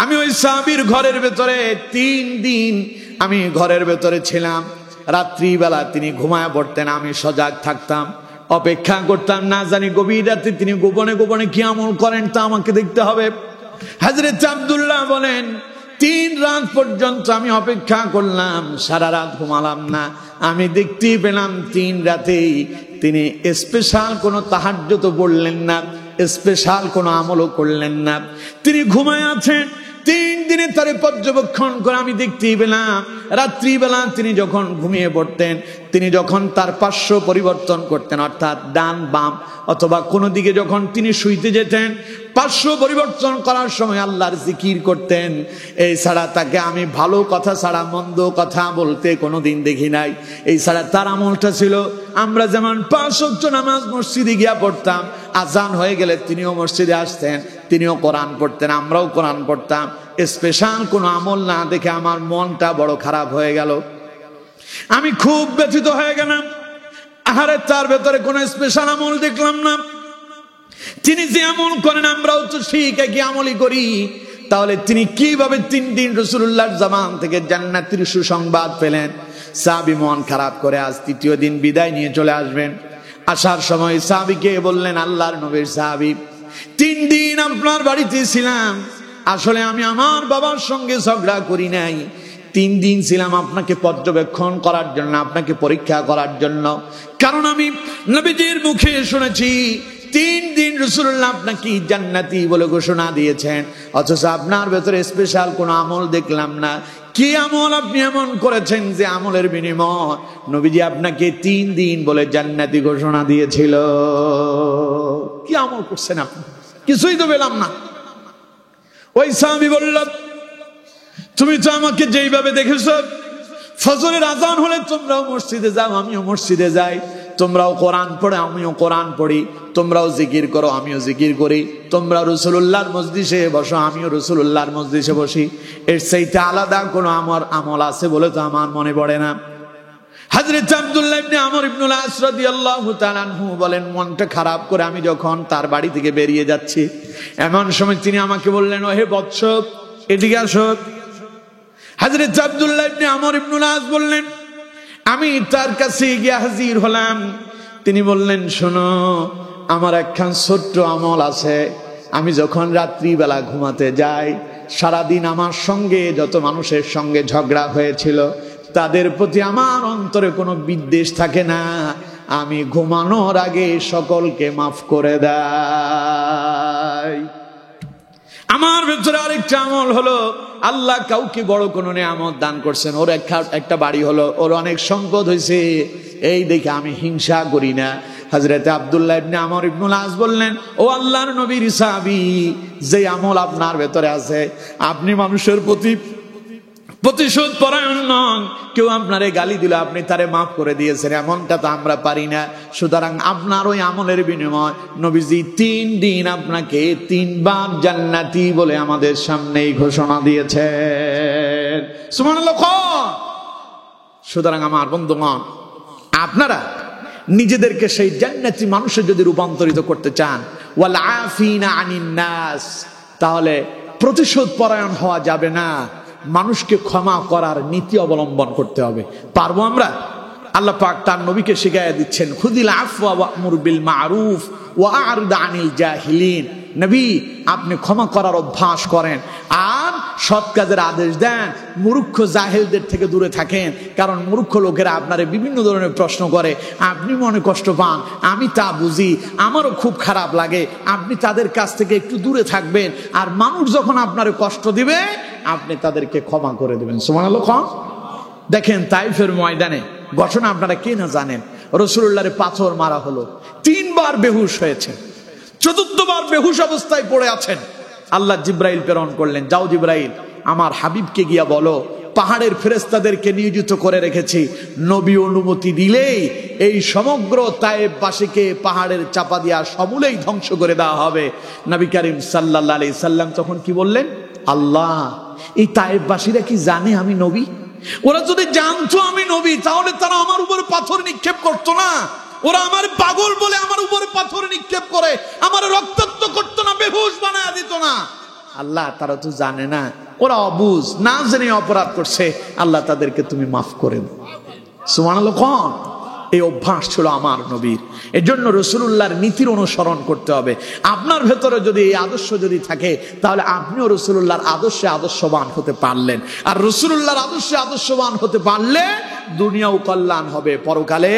আমি ওই সাহাবীর ঘরের ভেতরে 3 দিন আমি ঘরের ভেতরে ছিলাম। রাত্রিবেলা তিনি ঘুমায় পড়তেন, আমি সজাগ থাকতাম, অপেক্ষা করতাম, না জানি গভীর রাতে তিনি গোপনে গোপনে কি আমল করেন তা আমাকে দেখতে হবে। হযরত আব্দুল্লাহ বলেন, 3 রাত পর্যন্ত আমি অপেক্ষা করলাম, সারা রাত ঘুমালাম না। আমি দেখতেই পেলাম 3 রাতেই তিনি স্পেশাল কোনো তাহাজ্জুদ পড়লেন না, স্পেশাল কোনো আমলও করলেন না, তিনি ঘুমায় আছেন। 3 দিনে তার পর্যবেক্ষণ করে আমি দেখতেই পেলাম রাত্রিবেলা তিনি যখন ঘুমিয়ে পড়তেন, তিনি যখন তার পার্শ্ব পরিবর্তন করতেন, অর্থাৎ ডান বাম অথবা কোনো দিকে যখন তিনি শুইতে যেতেন, পার্শ্ব পরিবর্তন করার সময় আল্লাহর জিকির করতেন। এই ছাড়া তাকে আমি ভালো কথা ছাড়া মন্দ কথা বলতে কোনোদিন দেখি নাই। এই ছাড়া তার আমলটা ছিল, আমরা যেমন 5 ওয়াক্ত নামাজ মসজিদে গিয়া পড়তাম, আজান হয়ে গেলে তিনিও মসজিদে আসতেন, তিনিও কোরআন পড়তেন, আমরাও কোরআন পড়তাম। স্পেশাল কোনো আমল না দেখে আমার মনটা বড় খারাপ হয়ে গেল, আমি খুব ব্যথিত হয়ে গেলাম। আহারে তার ভেতরে কোন স্পেশাল আমল দেখলাম না। তিনি যে আমল করেন আমরাও তো ঠিক একই আমলই করি। তাহলে তিনি কিভাবে 3 দিন রাসূলুল্লাহর জামান থেকে জান্নাতের সুসংবাদ পেলেন? সাহাবী মন খারাপ করে আজ 3য় দিন বিদায় নিয়ে চলে আসবেন। আসার সময় সাহাবীকে বললেন, আল্লাহর নবীর সাহাবী, 3 দিন আপনার বাড়িতে ছিলাম, আসলে আমি আমার বাবার সঙ্গে ঝগড়া করি নাই। 3 দিন ছিলাম আপনাকে পর্যবেক্ষণ করার জন্য, আপনাকে পরীক্ষা করার জন্য। কারণ আমি নবীজির মুখে শুনেছি 3 দিন রাসূলুল্লাহ আপনাকে জান্নাতি বলে ঘোষণা দিয়েছেন, অথচ আপনার ভেতরে স্পেশাল কোন আমল দেখলাম না। কি আমল আপনি এমন করেছেন যে আমলের বিনিময় নবীজি আপনাকে 3 দিন বলে জান্নাতি ঘোষণা দিয়েছিল? কি আমল করছেন আপনি? কিছুই তো পেলাম না। ওই সাহাবী বলল, তুমি তো আমাকে যেইভাবে দেখেছ, ফজরের আজান হলে তোমরাও মসজিদে যাও, আমিও মসজিদে যাই। তোমরাও কোরআন পড়ো, আমিও কোরআন পড়ি। তোমরাও জিকির করো, আমিও জিকির করি। তোমরা রাসূলুল্লাহর মজলিসে বসো, আমিও রাসূলুল্লাহর মজলিসে বসি। এর চাইতে আলাদা কোনো আমার আমল আছে বলে তো আমার মনে পড়ে না। হযরত আব্দুল্লাহ ইবনে আমর ইবনুল আস রাদিয়াল্লাহু তাআলা আনহু বলেন, মনটা খারাপ করে আমি যখন তার বাড়ি থেকে বেরিয়ে যাচ্ছি, এমন সময় তিনি আমাকে বললেন, ওহে বৎস, এদিকে আসো। হযরত আব্দুল্লাহ ইবনে আমর ইবনুল আস বললেন, আমি তার কাছে গিয়ে হাজির হলাম। তিনি বললেন, শোনো, আমার একখান ছোট্ট আমল আছে। আমি যখন রাত্রিবেলা ঘুমাতে যাই, সারাদিন আমার সঙ্গে যত মানুষের সঙ্গে ঝগড়া হয়েছিল তাদের প্রতি আমার অন্তরে কোনো বিদ্বেষ থাকে না। আমি ঘুমানোর আগে সকলকে মাফ করে দেই। আমার ভেতরে আরেকটা আমল হলো, আল্লাহ কাউকে বড় কোনো নিয়ামত দান করছেন, ওর একটা বাড়ি হলো, ওর অনেক সম্পদ হয়েছে, এই দেখে আমি হিংসা করি না। হযরত আব্দুল্লাহ ইবনে আমর ইবনুল আস বললেন, ও আল্লাহর নবীর সাহাবী, যে আমল আপনার ভেতরে আছে, আপনি মানুষের প্রতি প্রতিশোধ পরায়ণ নন। কেউ আপনারে গালি দিল, আপনি তারে মাফ করে দিয়েছেন, এমনটা তো আমরা পারি না। সুতরাং আপনার ওই আমলের বিনিময় নবীজি 3 দিন আপনাকে 3 বার জান্নাতি বলে আমাদের সামনেই ঘোষণা দিয়েছেন। সুবহানাল্লাহ। সুতরাং আমার বন্ধুগণ, আপনারা নিজেদেরকে সেই জান্নাতি মানুষে যদি রূপান্তরিত করতে চান, ওয়াল আফিনা আনিন নাস, তাহলে প্রতিশোধ পরায়ণ হওয়া যাবে না, মানুষকে ক্ষমা করার নীতি অবলম্বন করতে হবে। পারবো আমরা? আল্লাহ পাক তার নবীকে শিখাইয়া দিচ্ছেন, খুদিল আফওয়া ওয়া'মুর বিল মা'রুফ ওয়া আ'রিদ আনিল জাহিলিন। নবী, আপনি ক্ষমা করার অভ্যাস করেন আর সৎ কাজের আদেশ দেন। মূর্খ জাহেলদের থেকে দূরে থাকেন, কারণ মূর্খ লোকেরা আপনারে বিভিন্ন ধরনের প্রশ্ন করে, আপনি মনে কষ্ট পান, আমি তা বুঝি, আমারও খুব খারাপ লাগে। আপনি তাদের কাছ থেকে একটু দূরে থাকবেন, আর মানুষ যখন আপনারে কষ্ট দিবে আপনি তাদেরকে ক্ষমা করে দেবেন। সুবহানাল্লাহ। দেখেন তাইফের ময়দানে ঘটনা আপনারা কে না জানেন, রাসূলুল্লাহর পাথর মারা হলো, 3 বার বেহুশ হয়েছে, 4বার বেহুশ অবস্থায় পড়ে আছেন। আল্লাহ জিব্রাইল প্রেরণ করলেন, যাও জিব্রাইল, আমার হাবিবকে গিয়া বলো, পাহাড়ের ফেরেশতাদেরকে নিয়োজিত করে রেখেছি, নবী অনুমতি দিলেই এই সমগ্র তায়েফবাসীকে পাহাড়ের চাপা দিয়া সমূলেই ধ্বংস করে দেওয়া হবে। নবী করিম সাল্লাল্লাহু আলাইহি সাল্লাম তখন কি বললেন, আল্লাহ, এই তায়েফবাসীরা কি জানে আমি নবী? ওরা যদি জানতো আমি নবী, তাহলে তারা আমার উপরে পাথর নিক্ষেপ করতো না। ওরা আমার পাগল বলে আমার উপরে পাথর নিক্ষেপ করে আমার রক্তাক্ত করতো না, বেহুশ বানায় দিত না। আল্লাহ, তারা তো জানে না, ওরা অবুঝ, না জেনে অপরাধ করছে, আল্লাহ তাদেরকে তুমি মাফ করে দাও। সুবহানাল্লাহ। এই অভ্যাস ছিল আমার নবীর। এর জন্য রাসূলুল্লাহর নীতির অনুসরণ করতে হবে। আপনার ভেতরে যদি এই আদর্শ যদি থাকে, তাহলে আপনিও রাসূলুল্লাহর আদর্শে আদর্শবান হতে পারলেন। আর রাসূলুল্লাহর আদর্শে আদর্শবান হতে পারলে দুনিয়াও কল্যাণ হবে, পরকালে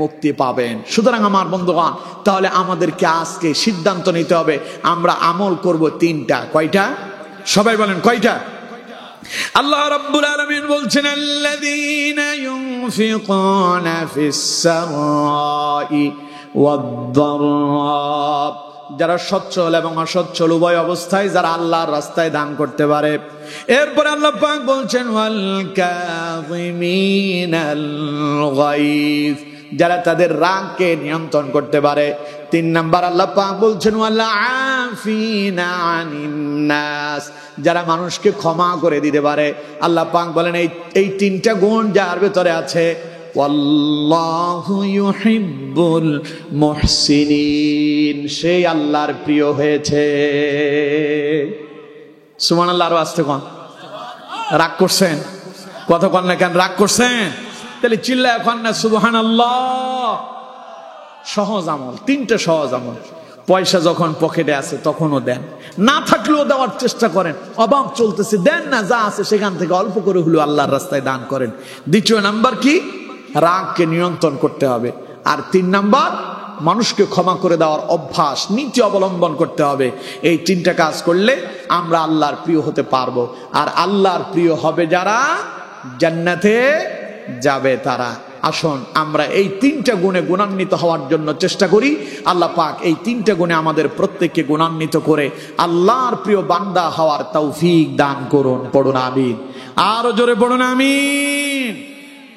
মুক্তি পাবেন। সুতরাং আমার বন্ধুগণ, তাহলে আমাদেরকে আজকে সিদ্ধান্ত নিতে হবে, আমরা আমল করব 3টা। কয়টা? সবাই বলেন কয়টা? আল্লাহ রাব্বুল আলামিন বলছেন, আল্লাযীনা ইউনফিকুনা ফিস সারাই ওয়াদ-দাররা, যারা সচ্ছল এবং অসচ্ছল উভয় অবস্থায় যারা আল্লাহর রাস্তায় দান করতে পারে। এরপরে আল্লাহ পাক বলছেন, ওয়াল কাযিমিনাল গায়জ, যারা তাদের রাগকে নিয়ন্ত্রণ করতে পারে। 3 নাম্বার আল্লাহ পাক বলছেন, ওয়াল আফিনা আনিন নাস, যারা মানুষকে ক্ষমা করে দিতে পারে। আল্লাহ পাক বলেন, এই 3টা গুণ যার ভেতরে আছে ওয়াল্লাহু ইউহিব্বুল মুহসিনিন, সেই আল্লাহর প্রিয় হয়েছে। সুবহানাল্লাহ। আরো আসতে কোন, রাগ করছেন? কথা কন না কেন, রাগ করছেন? তাহলে চিল্লায় কোন না সুবহানাল্লাহ। সহজ আমল, তিনটা সহজ আমল। পয়সা যখন পকেটে আছে তখনও দেন, না থাকলেও দেওয়ার চেষ্টা করেন। অভাব চলতেছে, দেন না, যা আছে সেখান থেকে অল্প করে হলেও আল্লাহর রাস্তায় দান করেন। দ্বিতীয় নাম্বার কি? রাগকে নিয়ন্ত্রণ করতে হবে। আর 3 নাম্বার, মানুষকে ক্ষমা করে দেওয়ার অভ্যাস, নীতি অবলম্বন করতে হবে। এই 3টা কাজ করলে আমরা আল্লাহর প্রিয় হতে পারবো। আর আল্লাহর প্রিয় হবে যারা, জান্নাতে যাবে তারা। আসুন আমরা এই 3টা গুণে গুণান্বিত হওয়ার জন্য চেষ্টা করি। আল্লাহ পাক এই 3টা গুণে আমাদের প্রত্যেককে গুণান্বিত করে আল্লাহর প্রিয় বান্দা হওয়ার তৌফিক দান করুন। পড়ুন আমিন। আরো জোরে পড়ুন আমিন।